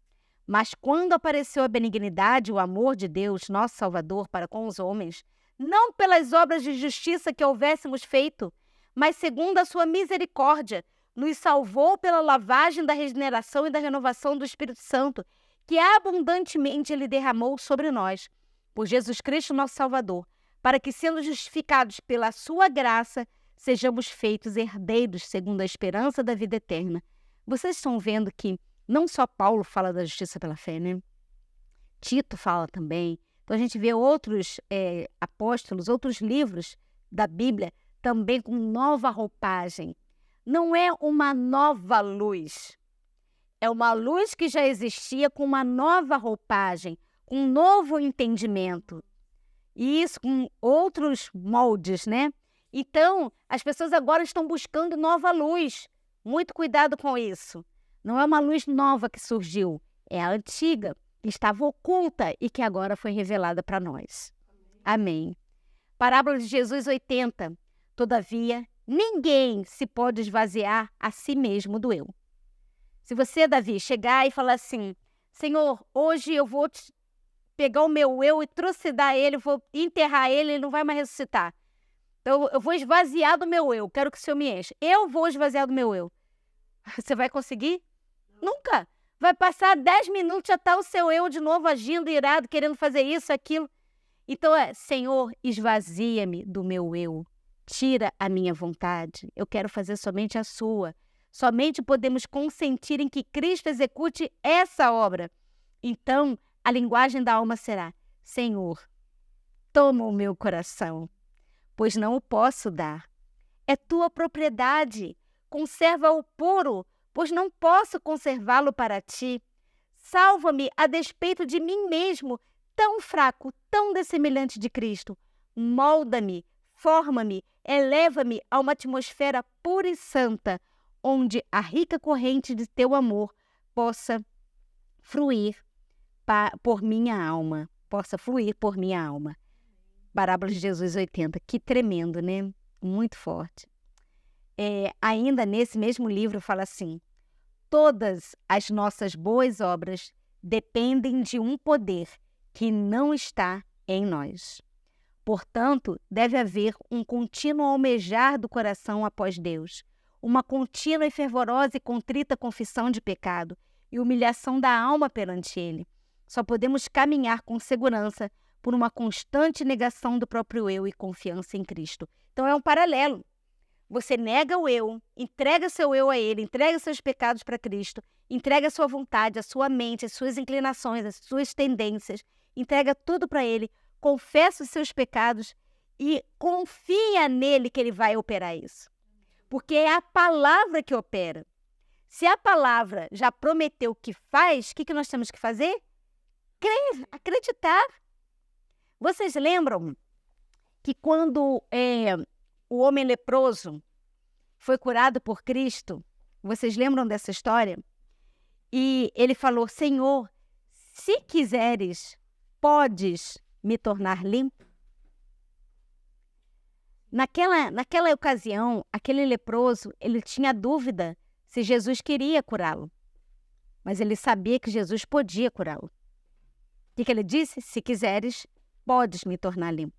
mas quando apareceu a benignidade e o amor de Deus, nosso Salvador, para com os homens, não pelas obras de justiça que houvéssemos feito, mas segundo a sua misericórdia, nos salvou pela lavagem da regeneração e da renovação do Espírito Santo, que abundantemente Ele derramou sobre nós, por Jesus Cristo, nosso Salvador, para que, sendo justificados pela sua graça, sejamos feitos herdeiros segundo a esperança da vida eterna. Vocês estão vendo que não só Paulo fala da justiça pela fé, né? Tito fala também. Então a gente vê outros apóstolos, outros livros da Bíblia também com nova roupagem. Não é uma nova luz. É uma luz que já existia com uma nova roupagem, com um novo entendimento. E isso com outros moldes, né? Então, as pessoas agora estão buscando nova luz. Muito cuidado com isso. Não é uma luz nova que surgiu, é a antiga, que estava oculta e que agora foi revelada para nós. Amém. Parábola de Jesus 80. Todavia, ninguém se pode esvaziar a si mesmo do eu. Se você, Davi, chegar e falar assim: Senhor, hoje eu vou pegar o meu eu e trucidar ele, vou enterrar ele, ele não vai mais ressuscitar. Então, eu vou esvaziar do meu eu, quero que o Senhor me encha. Eu vou esvaziar do meu eu. Você vai conseguir? Nunca. Vai passar 10 minutos, já está o seu eu de novo agindo, irado, querendo fazer isso, aquilo. Então, Senhor, esvazia-me do meu eu. Tira a minha vontade. Eu quero fazer somente a sua. Somente podemos consentir em que Cristo execute essa obra. Então, a linguagem da alma será: Senhor, toma o meu coração, pois não o posso dar. É tua propriedade. Conserva-o puro, pois não posso conservá-lo para ti. Salva-me a despeito de mim mesmo, tão fraco, tão dessemelhante de Cristo. Molda-me, forma-me, eleva-me a uma atmosfera pura e santa, onde a rica corrente de teu amor possa fluir por minha alma. Parábola de Jesus 80. Que tremendo, né? Muito forte. Ainda nesse mesmo livro fala assim: todas as nossas boas obras dependem de um poder que não está em nós. Portanto, deve haver um contínuo almejar do coração após Deus, uma contínua e fervorosa e contrita confissão de pecado e humilhação da alma perante Ele. Só podemos caminhar com segurança por uma constante negação do próprio eu e confiança em Cristo. Então é um paralelo. Você nega o eu, entrega seu eu a Ele, entrega seus pecados para Cristo, entrega a sua vontade, a sua mente, as suas inclinações, as suas tendências, entrega tudo para Ele, confessa os seus pecados e confia nele que Ele vai operar isso. Porque é a palavra que opera. Se a palavra já prometeu que faz, o que nós temos que fazer? Crer, acreditar. Vocês lembram que quando o homem leproso foi curado por Cristo, vocês lembram dessa história? E ele falou: Senhor, se quiseres, podes me tornar limpo? Naquela ocasião, aquele leproso, ele tinha dúvida se Jesus queria curá-lo. Mas ele sabia que Jesus podia curá-lo. O que ele disse? Se quiseres, podes me tornar limpo.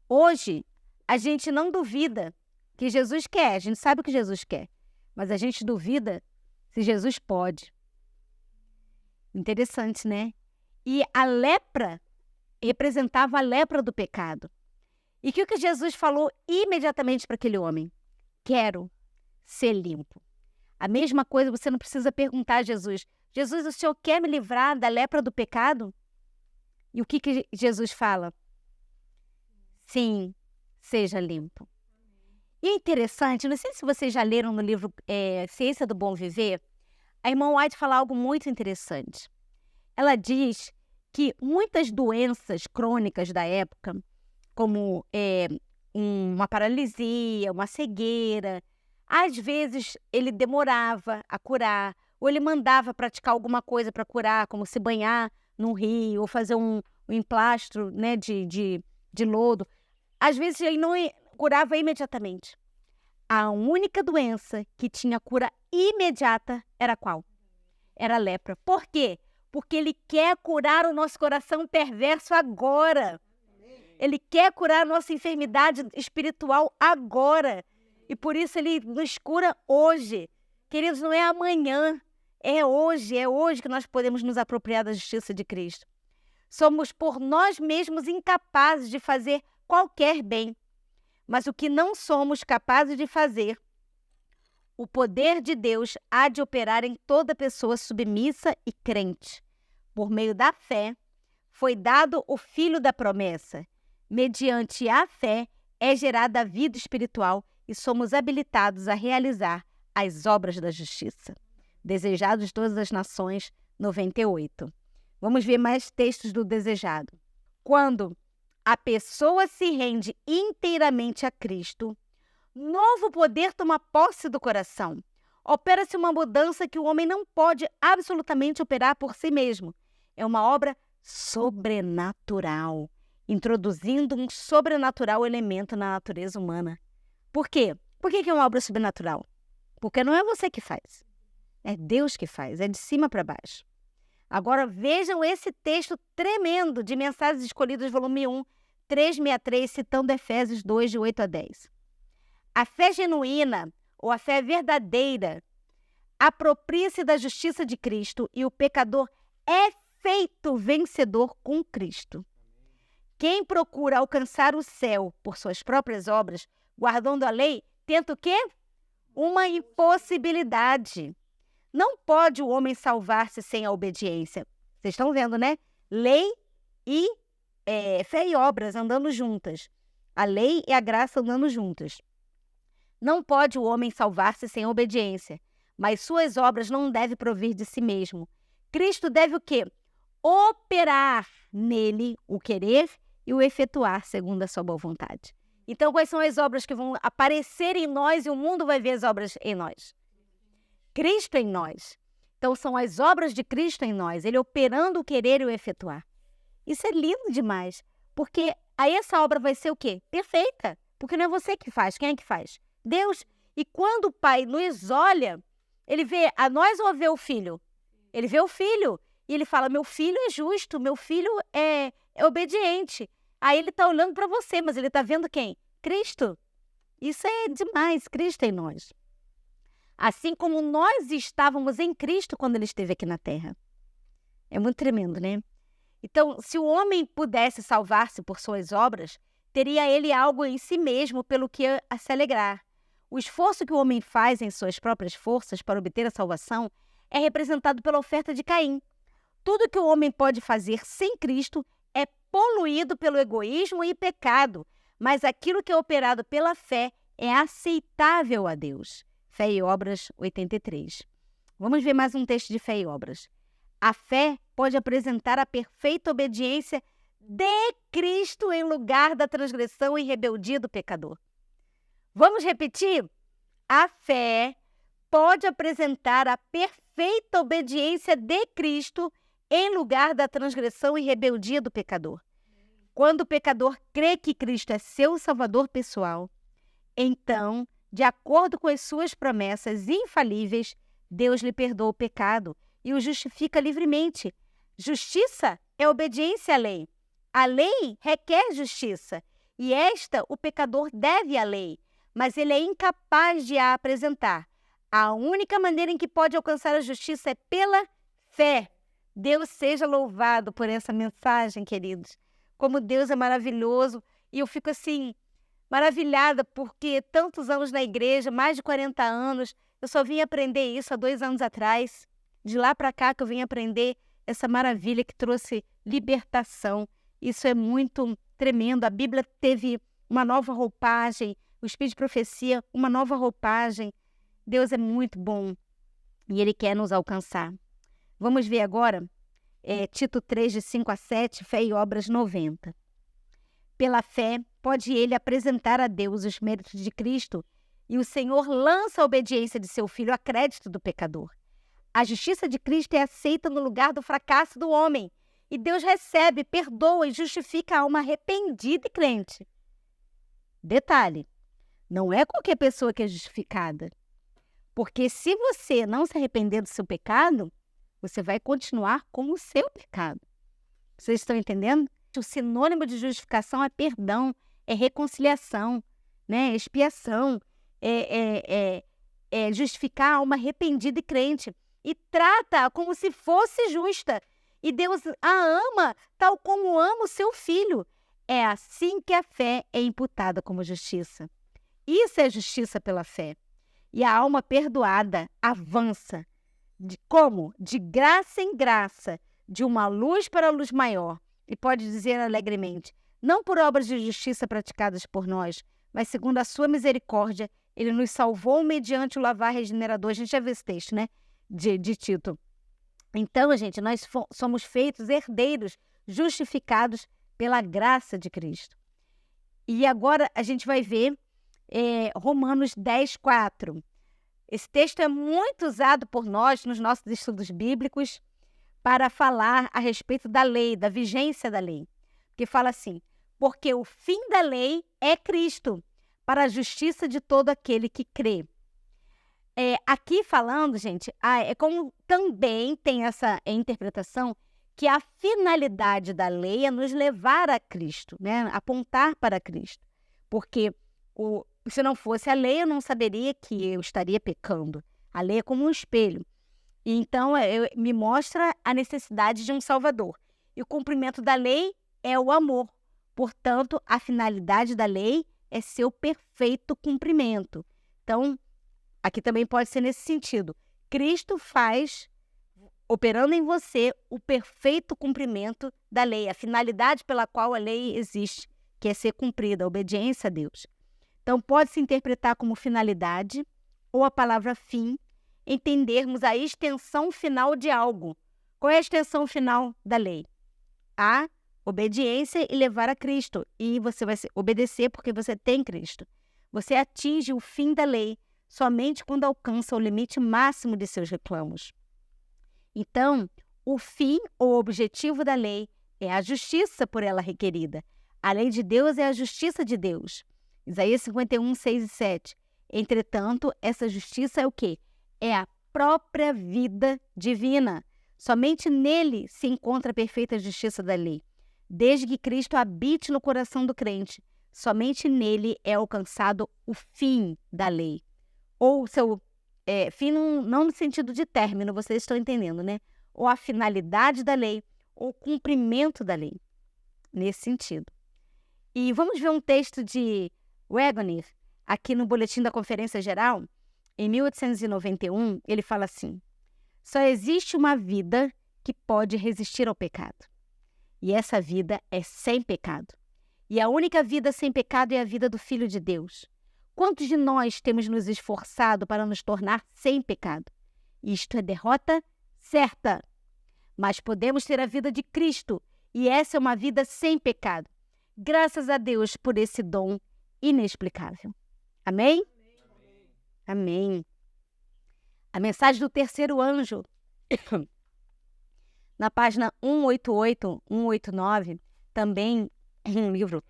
Hoje, a gente não duvida que Jesus quer, a gente sabe o que Jesus quer, mas a gente duvida se Jesus pode. Interessante, né? E a lepra representava a lepra do pecado. E o que Jesus falou imediatamente para aquele homem? Quero ser limpo. A mesma coisa, você não precisa perguntar a Jesus: Jesus, o Senhor quer me livrar da lepra do pecado? E o que Jesus fala? Sim, seja limpo. E é interessante, não sei se vocês já leram no livro Ciência do Bom Viver, a irmã White fala algo muito interessante. Ela diz que muitas doenças crônicas da época, como uma paralisia, uma cegueira, às vezes ele demorava a curar, ou ele mandava praticar alguma coisa para curar, como se banhar num rio, ou fazer um emplastro, né, de lodo. Às vezes ele não curava imediatamente. A única doença que tinha cura imediata era qual? Era a lepra. Por quê? Porque ele quer curar o nosso coração perverso agora. Ele quer curar a nossa enfermidade espiritual agora. E por isso ele nos cura hoje. Queridos, não é amanhã, é hoje que nós podemos nos apropriar da justiça de Cristo. Somos por nós mesmos incapazes de fazer qualquer bem. Mas o que não somos capazes de fazer, o poder de Deus há de operar em toda pessoa submissa e crente. Por meio da fé, foi dado o Filho da promessa. Mediante a fé, é gerada a vida espiritual e somos habilitados a realizar as obras da justiça. Desejado de todas as nações, 98. Vamos ver mais textos do desejado. Quando a pessoa se rende inteiramente a Cristo, novo poder toma posse do coração. Opera-se uma mudança que o homem não pode absolutamente operar por si mesmo. É uma obra sobrenatural, introduzindo um sobrenatural elemento na natureza humana. Por quê? Por que é uma obra sobrenatural? Porque não é você que faz. É Deus que faz, é de cima para baixo. Agora vejam esse texto tremendo de Mensagens Escolhidas, volume 1, 363, citando Efésios 2, de 8 a 10. A fé genuína, ou a fé verdadeira, apropria-se da justiça de Cristo e o pecador é feito vencedor com Cristo. Quem procura alcançar o céu por suas próprias obras, guardando a lei, tenta o quê? Uma impossibilidade. Não pode o homem salvar-se sem a obediência. Vocês estão vendo, né? Lei e fé e obras andando juntas. A lei e a graça andando juntas. Não pode o homem salvar-se sem a obediência, mas suas obras não devem provir de si mesmo. Cristo deve o quê? Operar nele o querer e o efetuar segundo a sua boa vontade. Então, quais são as obras que vão aparecer em nós e o mundo vai ver as obras em nós? Cristo em nós. Então, são as obras de Cristo em nós, ele operando o querer e o efetuar. Isso é lindo demais, porque aí essa obra vai ser o quê? Perfeita, porque não é você que faz, quem é que faz? Deus. E quando o Pai nos olha, ele vê a nós ou vê o Filho? Ele vê o Filho e ele fala, meu filho é justo, meu filho é obediente. Aí ele está olhando para você, mas ele está vendo quem? Cristo. Isso é demais, Cristo em nós. Assim como nós estávamos em Cristo quando ele esteve aqui na Terra. É muito tremendo, né? Então, se o homem pudesse salvar-se por suas obras, teria ele algo em si mesmo pelo que a se alegrar. O esforço que o homem faz em suas próprias forças para obter a salvação é representado pela oferta de Caim. Tudo que o homem pode fazer sem Cristo é poluído pelo egoísmo e pecado, mas aquilo que é operado pela fé é aceitável a Deus. Fé e Obras 83. Vamos ver mais um texto de Fé e Obras. A fé pode apresentar a perfeita obediência de Cristo em lugar da transgressão e rebeldia do pecador. Vamos repetir? A fé pode apresentar a perfeita obediência de Cristo em lugar da transgressão e rebeldia do pecador. Quando o pecador crê que Cristo é seu Salvador pessoal, então, de acordo com as suas promessas infalíveis, Deus lhe perdoa o pecado e o justifica livremente. Justiça é obediência à lei. A lei requer justiça, e esta o pecador deve à lei, mas ele é incapaz de a apresentar. A única maneira em que pode alcançar a justiça é pela fé. Deus seja louvado por essa mensagem, queridos. Como Deus é maravilhoso, e eu fico assim, maravilhada, porque tantos anos na igreja, mais de 40 anos, eu só vim aprender isso há 2 anos atrás. De lá para cá que eu vim aprender essa maravilha que trouxe libertação. Isso é muito tremendo. A Bíblia teve uma nova roupagem o espírito de profecia, uma nova roupagem. Deus é muito bom e Ele quer nos alcançar. Vamos ver agora Tito 3, de 5 a 7, fé e obras 90. Pela fé, pode ele apresentar a Deus os méritos de Cristo e o Senhor lança a obediência de seu Filho a crédito do pecador. A justiça de Cristo é aceita no lugar do fracasso do homem e Deus recebe, perdoa e justifica a alma arrependida e crente. Detalhe, não é qualquer pessoa que é justificada, porque se você não se arrepender do seu pecado, você vai continuar com o seu pecado. Vocês estão entendendo? O sinônimo de justificação é perdão, é reconciliação, né? É expiação, é justificar a alma arrependida e crente. E trata-a como se fosse justa. E Deus a ama tal como ama o seu filho. É assim que a fé é imputada como justiça. Isso é justiça pela fé. E a alma perdoada avança. Como? De graça em graça, de uma luz para a luz maior. E pode dizer alegremente, não por obras de justiça praticadas por nós, mas segundo a sua misericórdia, ele nos salvou mediante o lavar regenerador. A gente já viu esse texto, né? De Tito. Então, gente, nós somos feitos herdeiros, justificados pela graça de Cristo. E agora a gente vai ver Romanos 10, 4. Esse texto é muito usado por nós nos nossos estudos bíblicos para falar a respeito da lei, da vigência da lei. Que fala assim, porque o fim da lei é Cristo, para a justiça de todo aquele que crê. Aqui falando, gente, é como também tem essa interpretação que a finalidade da lei é nos levar a Cristo, né? Apontar para Cristo. Porque se não fosse a lei, eu não saberia que eu estaria pecando. A lei é como um espelho. E então, me mostra a necessidade de um Salvador. E o cumprimento da lei é o amor. Portanto, a finalidade da lei é seu perfeito cumprimento. Então, aqui também pode ser nesse sentido. Cristo faz, operando em você, o perfeito cumprimento da lei, a finalidade pela qual a lei existe, que é ser cumprida, a obediência a Deus. Então, pode se interpretar como finalidade ou a palavra fim, entendermos a extensão final de algo. Qual é a extensão final da lei? A obediência e levar a Cristo. E você vai obedecer porque você tem Cristo. Você atinge o fim da lei somente quando alcança o limite máximo de seus reclamos. Então, o fim ou objetivo da lei é a justiça por ela requerida. A lei de Deus é a justiça de Deus. Isaías 51, 6 e 7. Entretanto, essa justiça é o quê? É a própria vida divina. Somente nele se encontra a perfeita justiça da lei. Desde que Cristo habite no coração do crente, somente nele é alcançado o fim da lei. Ou seu fim não no sentido de término, vocês estão entendendo, né? Ou a finalidade da lei, ou o cumprimento da lei. Nesse sentido. E vamos ver um texto de Wagner, aqui no Boletim da Conferência Geral. Em 1891, ele fala assim: só existe uma vida que pode resistir ao pecado. E essa vida é sem pecado. E a única vida sem pecado é a vida do Filho de Deus. Quantos de nós temos nos esforçado para nos tornar sem pecado? Isto é derrota certa. Mas podemos ter a vida de Cristo, e essa é uma vida sem pecado. Graças a Deus por esse dom inexplicável. Amém? Amém. A mensagem do terceiro anjo, na página 188, 189, também um livro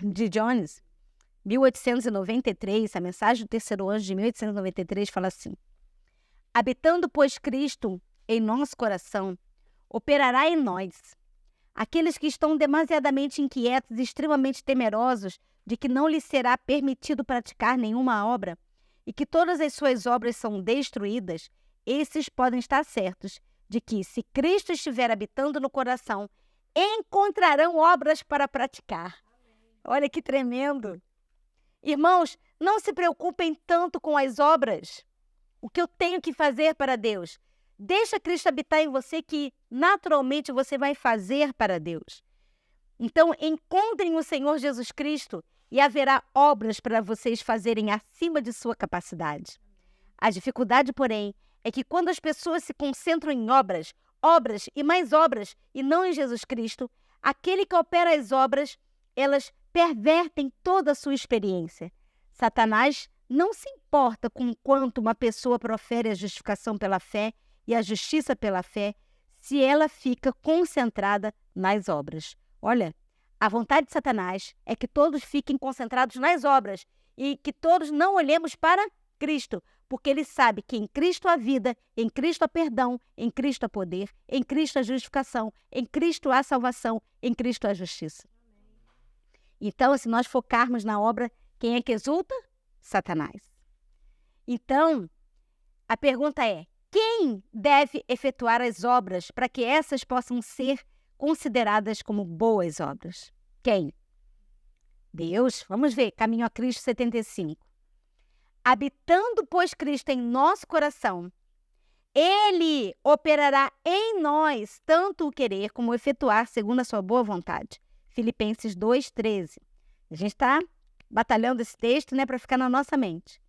de Jones, 1893, a mensagem do terceiro anjo de 1893 fala assim: habitando, pois, Cristo em nosso coração, operará em nós. Aqueles que estão demasiadamente inquietos e extremamente temerosos de que não lhes será permitido praticar nenhuma obra e que todas as suas obras são destruídas, esses podem estar certos de que, se Cristo estiver habitando no coração, encontrarão obras para praticar. Olha que tremendo! Irmãos, não se preocupem tanto com as obras. O que eu tenho que fazer para Deus? Deixa Cristo habitar em você, que naturalmente você vai fazer para Deus. Então, encontrem o Senhor Jesus Cristo e haverá obras para vocês fazerem acima de sua capacidade. A dificuldade, porém, é que quando as pessoas se concentram em obras, obras e mais obras, e não em Jesus Cristo, aquele que opera as obras, elas pervertem toda a sua experiência. Satanás não se importa com quanto uma pessoa profere a justificação pela fé e a justiça pela fé, se ela fica concentrada nas obras. Olha, a vontade de Satanás é que todos fiquem concentrados nas obras e que todos não olhemos para Cristo, porque ele sabe que em Cristo há vida, em Cristo há perdão, em Cristo há poder, em Cristo há justificação, em Cristo há salvação, em Cristo há justiça. Então, se nós focarmos na obra, quem é que exulta? Satanás. Então, a pergunta é, quem deve efetuar as obras para que essas possam ser consideradas como boas obras? Quem? Deus. Vamos ver, Caminho a Cristo 75. Habitando, pois, Cristo em nosso coração, Ele operará em nós tanto o querer como o efetuar segundo a sua boa vontade. Filipenses 2:13. A gente está batalhando esse texto, para ficar na nossa mente.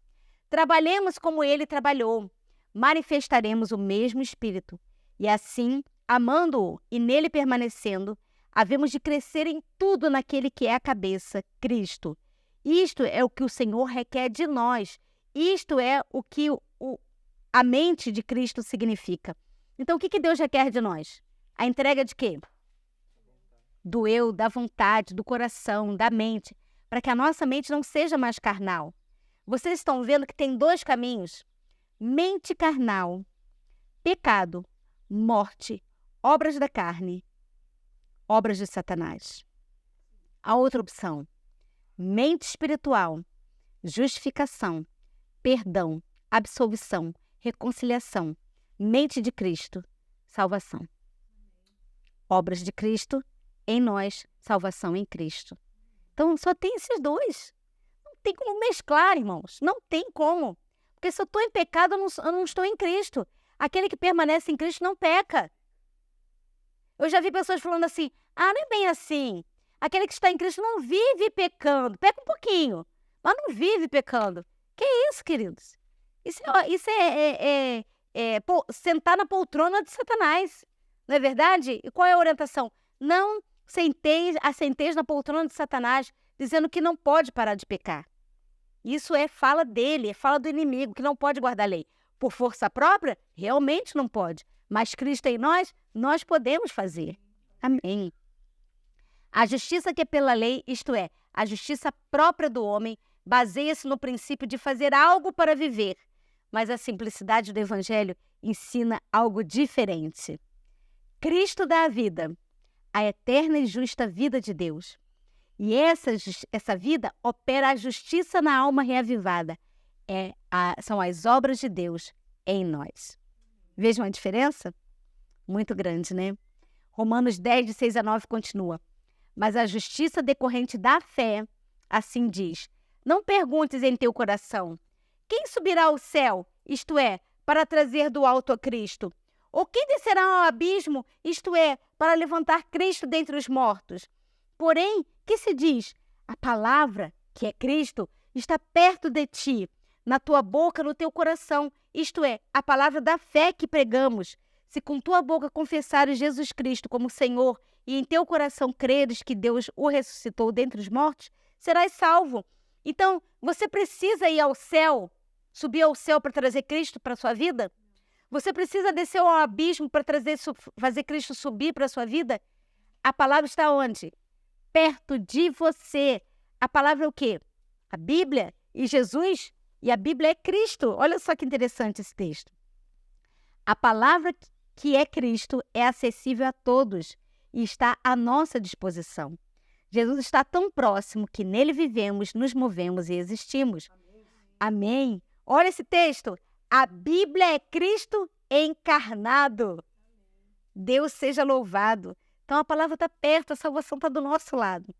Trabalhemos como Ele trabalhou, manifestaremos o mesmo Espírito, e assim, amando-o e nele permanecendo, havemos de crescer em tudo naquele que é a cabeça, Cristo. Isto é o que o Senhor requer de nós. Isto é o que a mente de Cristo significa. Então, o que Deus requer de nós? A entrega de quê? Do eu, da vontade, do coração, da mente, para que a nossa mente não seja mais carnal. Vocês estão vendo que tem dois caminhos? Mente carnal, pecado, morte, obras da carne, obras de Satanás. A outra opção, mente espiritual, justificação, perdão, absolvição, reconciliação, mente de Cristo, salvação. Obras de Cristo em nós, salvação em Cristo. Então, só tem esses dois. Não tem como mesclar, irmãos. Não tem como. Porque se eu estou em pecado, eu não estou em Cristo. Aquele que permanece em Cristo não peca. Eu já vi pessoas falando assim, não é bem assim. Aquele que está em Cristo não vive pecando. Peca um pouquinho, mas não vive pecando. Que isso, queridos? Isso é sentar na poltrona de Satanás. Não é verdade? E qual é a orientação? Não assenteis na poltrona de Satanás, dizendo que não pode parar de pecar. Isso é fala dele, é fala do inimigo, que não pode guardar a lei. Por força própria, realmente não pode. Mas Cristo em nós podemos fazer. Amém. A justiça que é pela lei, isto é, a justiça própria do homem, baseia-se no princípio de fazer algo para viver. Mas a simplicidade do Evangelho ensina algo diferente. Cristo dá a vida, a eterna e justa vida de Deus. E essa vida opera a justiça na alma reavivada. São as obras de Deus em nós. Vejam a diferença? Muito grande, né? Romanos 10, de 6 a 9 continua. Mas a justiça decorrente da fé, assim diz, não perguntes em teu coração, quem subirá ao céu, isto é, para trazer do alto a Cristo? Ou quem descerá ao abismo, isto é, para levantar Cristo dentre os mortos? Porém, que se diz? A palavra, que é Cristo, está perto de ti, na tua boca, no teu coração, isto é, a palavra da fé que pregamos. Se com tua boca confessares Jesus Cristo como Senhor e em teu coração creres que Deus o ressuscitou dentre os mortos, serás salvo. Então, você precisa ir ao céu, subir ao céu para trazer Cristo para a sua vida? Você precisa descer ao abismo para fazer Cristo subir para a sua vida? A palavra está onde? Perto de você. A palavra é o quê? A Bíblia e Jesus. E a Bíblia é Cristo. Olha só que interessante esse texto. A palavra que é Cristo é acessível a todos e está à nossa disposição. Jesus está tão próximo que nele vivemos, nos movemos e existimos. Amém. Olha esse texto. A Bíblia é Cristo encarnado. Deus seja louvado. Então a palavra está perto, a salvação está do nosso lado.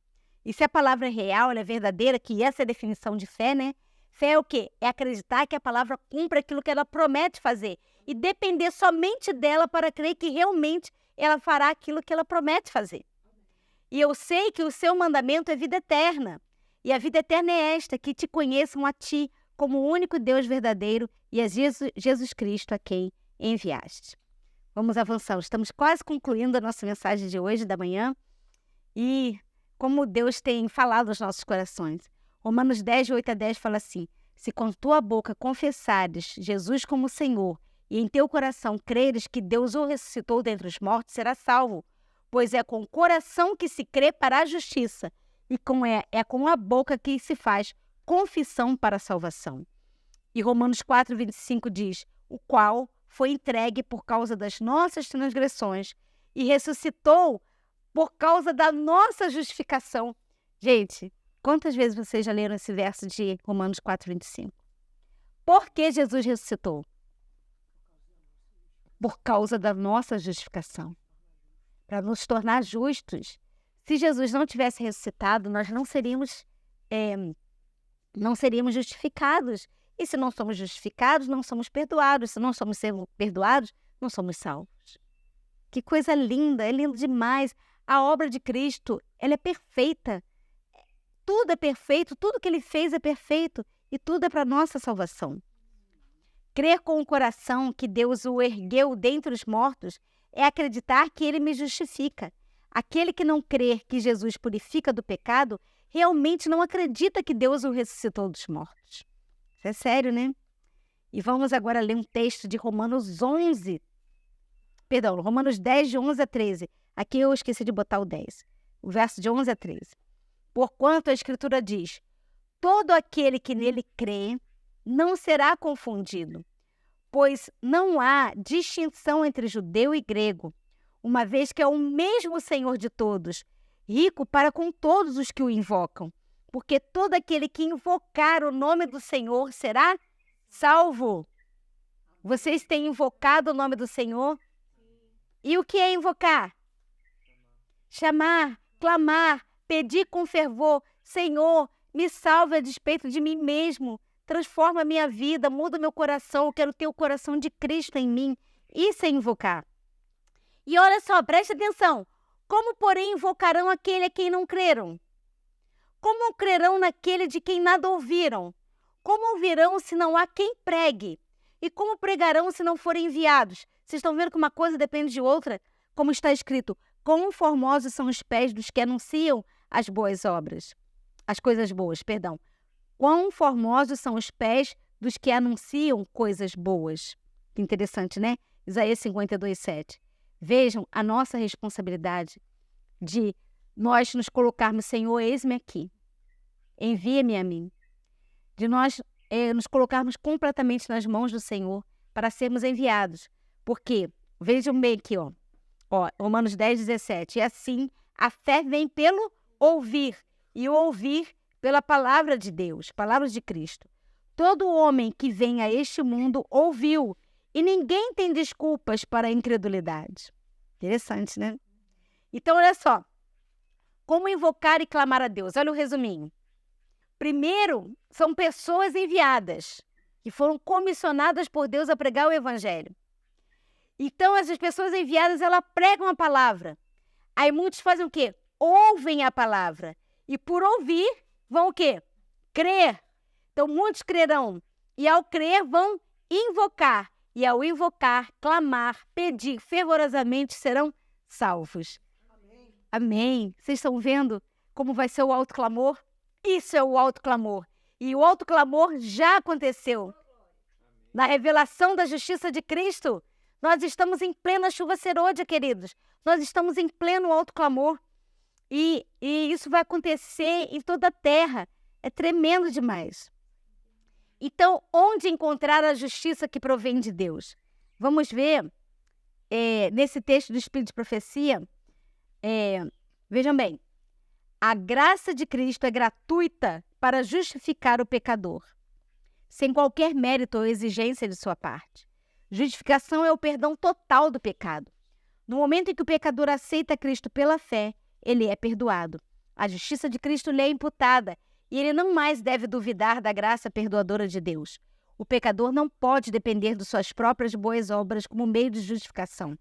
E se a palavra é real, ela é verdadeira, que essa é a definição de fé, né? Fé é o quê? É acreditar que a palavra cumpre aquilo que ela promete fazer. E depender somente dela para crer que realmente ela fará aquilo que ela promete fazer. E eu sei que o seu mandamento é vida eterna. E a vida eterna é esta, que te conheçam a ti como o único Deus verdadeiro e a Jesus Cristo a quem enviaste. Vamos avançar, estamos quase concluindo a nossa mensagem de hoje, da manhã, e como Deus tem falado aos nossos corações. Romanos 10, 8-10 fala assim: se com tua boca confessares Jesus como Senhor e em teu coração creres que Deus o ressuscitou dentre os mortos, serás salvo. Pois é com o coração que se crê para a justiça e é com a boca que se faz confissão para a salvação. E Romanos 4, 25 diz: o qual foi entregue por causa das nossas transgressões e ressuscitou por causa da nossa justificação. Gente, quantas vezes vocês já leram esse verso de Romanos 4, 25? Por que Jesus ressuscitou? Por causa da nossa justificação. Para nos tornar justos. Se Jesus não tivesse ressuscitado, nós não seríamos justificados. E se não somos justificados, não somos perdoados. Se não somos perdoados, não somos salvos. Que coisa linda, é lindo demais. A obra de Cristo, ela é perfeita. Tudo é perfeito, tudo que Ele fez é perfeito. E tudo é para a nossa salvação. Crer com o coração que Deus o ergueu dentre os mortos é acreditar que Ele me justifica. Aquele que não crer que Jesus purifica do pecado, realmente não acredita que Deus o ressuscitou dos mortos. Isso é sério, né? E vamos agora ler um texto de Romanos 10, de 11 a 13. Aqui eu esqueci de botar o 10. O verso de 11 a 13. Porquanto a Escritura diz: todo aquele que nele crê não será confundido, pois não há distinção entre judeu e grego, uma vez que é o mesmo Senhor de todos, rico para com todos os que o invocam, porque todo aquele que invocar o nome do Senhor será salvo. Vocês têm invocado o nome do Senhor? E o que é invocar? Chamar, clamar, pedir com fervor: Senhor, me salve a despeito de mim mesmo. Transforma a minha vida, muda meu coração. Eu quero ter o coração de Cristo em mim. Isso é invocar. E olha só, preste atenção. Como, porém, invocarão aquele a quem não creram? Como crerão naquele de quem nada ouviram? Como ouvirão se não há quem pregue? E como pregarão se não forem enviados? Vocês estão vendo que uma coisa depende de outra? Como está escrito: quão formosos são os pés dos que anunciam as boas obras. As coisas boas, perdão. Quão formosos são os pés dos que anunciam coisas boas. Que interessante, né? Isaías 52, 7. Vejam a nossa responsabilidade de nós nos colocarmos: Senhor, eis-me aqui. Envia-me a mim. De nós nos colocarmos completamente nas mãos do Senhor para sermos enviados. Porque, vejam bem aqui, Romanos 10, 17. E assim, a fé vem pelo ouvir, e o ouvir pela palavra de Deus, palavra de Cristo. Todo homem que vem a este mundo ouviu, e ninguém tem desculpas para a incredulidade. Interessante, né? Então, olha só. Como invocar e clamar a Deus? Olha o resuminho. Primeiro, são pessoas enviadas, que foram comissionadas por Deus a pregar o Evangelho. Então, essas pessoas enviadas, elas pregam a palavra. Aí muitos fazem o quê? Ouvem a palavra. E por ouvir, vão o quê? Crer. Então, muitos crerão. E ao crer, vão invocar. E ao invocar, clamar, pedir fervorosamente, serão salvos. Amém. Amém. Vocês estão vendo como vai ser o autoclamor? Isso é o autoclamor. E o autoclamor já aconteceu. Na revelação da justiça de Cristo, nós estamos em plena chuva serôdia, queridos. Nós estamos em pleno autoclamor. E isso vai acontecer em toda a terra. É tremendo demais. Então, onde encontrar a justiça que provém de Deus? Vamos ver nesse texto do Espírito de Profecia. Vejam bem. A graça de Cristo é gratuita para justificar o pecador, sem qualquer mérito ou exigência de sua parte. Justificação é o perdão total do pecado. No momento em que o pecador aceita Cristo pela fé, ele é perdoado. A justiça de Cristo lhe é imputada e ele não mais deve duvidar da graça perdoadora de Deus. O pecador não pode depender de suas próprias boas obras como meio de justificação.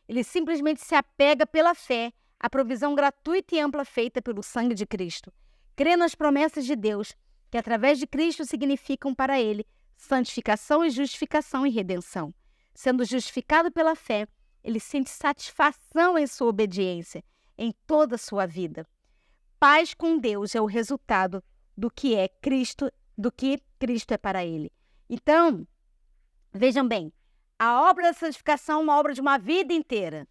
Ele simplesmente se apega pela fé à provisão gratuita e ampla feita pelo sangue de Cristo. Crê nas promessas de Deus, que através de Cristo significam para ele santificação e justificação e redenção. Sendo justificado pela fé, ele sente satisfação em sua obediência, em toda a sua vida. Paz com Deus é o resultado do que Cristo é para ele. Então, vejam bem, a obra da santificação é uma obra de uma vida inteira.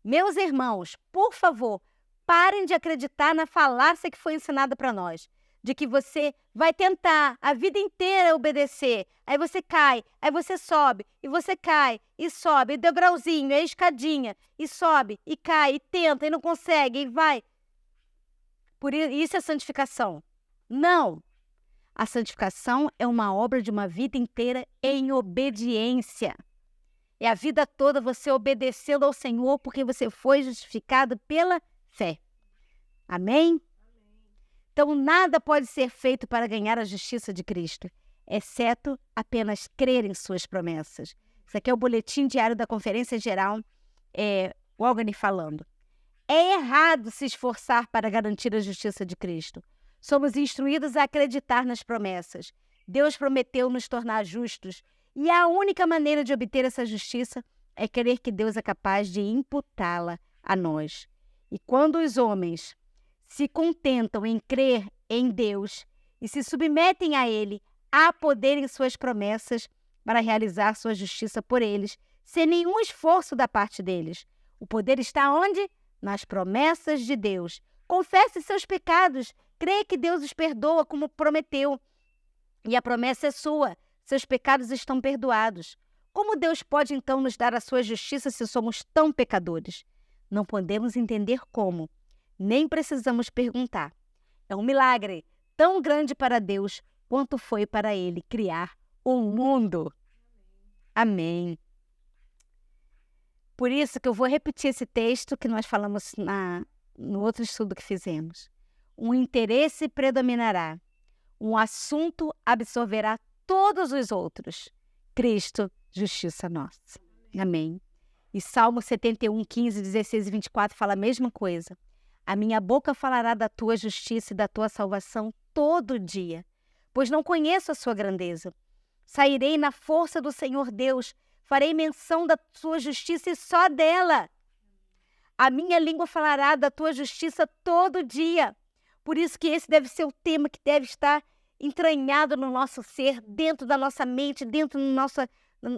Meus irmãos, por favor, parem de acreditar na falácia que foi ensinada para nós, de que você vai tentar a vida inteira obedecer, aí você cai, aí você sobe, e você cai, e sobe, e degrauzinho, é escadinha, e sobe, e cai, e tenta, e não consegue, e vai. Por isso é santificação. Não! A santificação é uma obra de uma vida inteira em obediência. É a vida toda você obedecendo ao Senhor porque você foi justificado pela fé. Amém? Então, nada pode ser feito para ganhar a justiça de Cristo, exceto apenas crer em suas promessas. Isso aqui é o boletim diário da Conferência Geral, Walgany falando. É errado se esforçar para garantir a justiça de Cristo. Somos instruídos a acreditar nas promessas. Deus prometeu nos tornar justos, e a única maneira de obter essa justiça é crer que Deus é capaz de imputá-la a nós. E quando os homens se contentam em crer em Deus e se submetem a Ele, há poder em suas promessas para realizar sua justiça por eles, sem nenhum esforço da parte deles. O poder está onde? Nas promessas de Deus. Confesse seus pecados, crê que Deus os perdoa como prometeu. E a promessa é sua, seus pecados estão perdoados. Como Deus pode então nos dar a sua justiça se somos tão pecadores? Não podemos entender como, nem precisamos perguntar. É um milagre tão grande para Deus quanto foi para Ele criar o mundo. Amém. Por isso que eu vou repetir esse texto que nós falamos no outro estudo que fizemos. Um interesse predominará, um assunto absorverá todos os outros. Cristo, justiça nossa. Amém. E Salmo 71, 15, 16 e 24 fala a mesma coisa. A minha boca falará da tua justiça e da tua salvação todo dia, pois não conheço a sua grandeza. Sairei na força do Senhor Deus, farei menção da tua justiça e só dela. A minha língua falará da tua justiça todo dia. Por isso que esse deve ser o tema que deve estar entranhado no nosso ser, dentro da nossa mente, dentro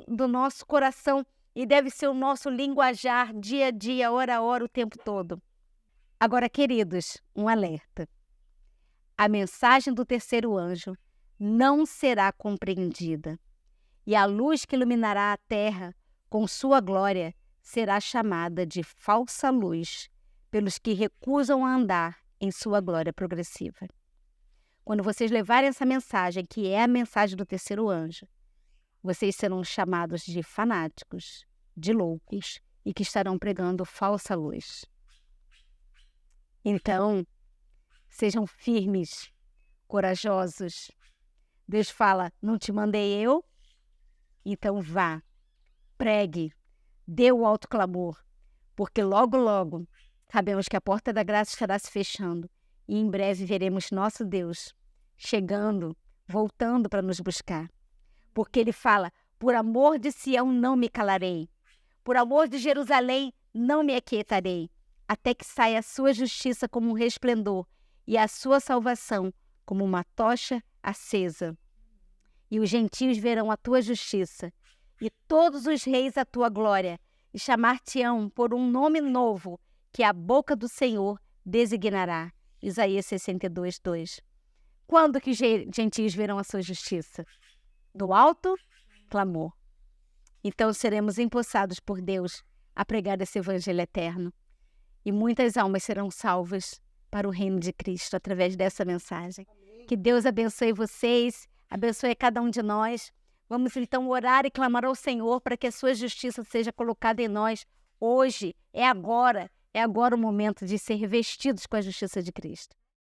do nosso coração, e deve ser o nosso linguajar dia a dia, hora a hora, o tempo todo. Agora, queridos, um alerta. A mensagem do terceiro anjo não será compreendida, e a luz que iluminará a terra com sua glória será chamada de falsa luz pelos que recusam a andar em sua glória progressiva. Quando vocês levarem essa mensagem, que é a mensagem do terceiro anjo, vocês serão chamados de fanáticos, de loucos e que estarão pregando falsa luz. Então, sejam firmes, corajosos. Deus fala, não te mandei eu? Então vá, pregue, dê o alto clamor, porque logo, logo, sabemos que a porta da graça estará se fechando e em breve veremos nosso Deus chegando, voltando para nos buscar. Porque Ele fala, por amor de Sião não me calarei, por amor de Jerusalém não me aquietarei, até que saia a sua justiça como um resplendor e a sua salvação como uma tocha acesa. E os gentios verão a tua justiça, e todos os reis a tua glória, e chamar-te-ão por um nome novo, que a boca do Senhor designará. Isaías 62, 2. Quando que os gentios verão a sua justiça? Do alto clamor. Então seremos empossados por Deus a pregar esse evangelho eterno. E muitas almas serão salvas para o reino de Cristo através dessa mensagem. Amém. Que Deus abençoe vocês, abençoe cada um de nós. Vamos então orar e clamar ao Senhor para que a sua justiça seja colocada em nós hoje. É agora o momento de ser revestidos com a justiça de Cristo.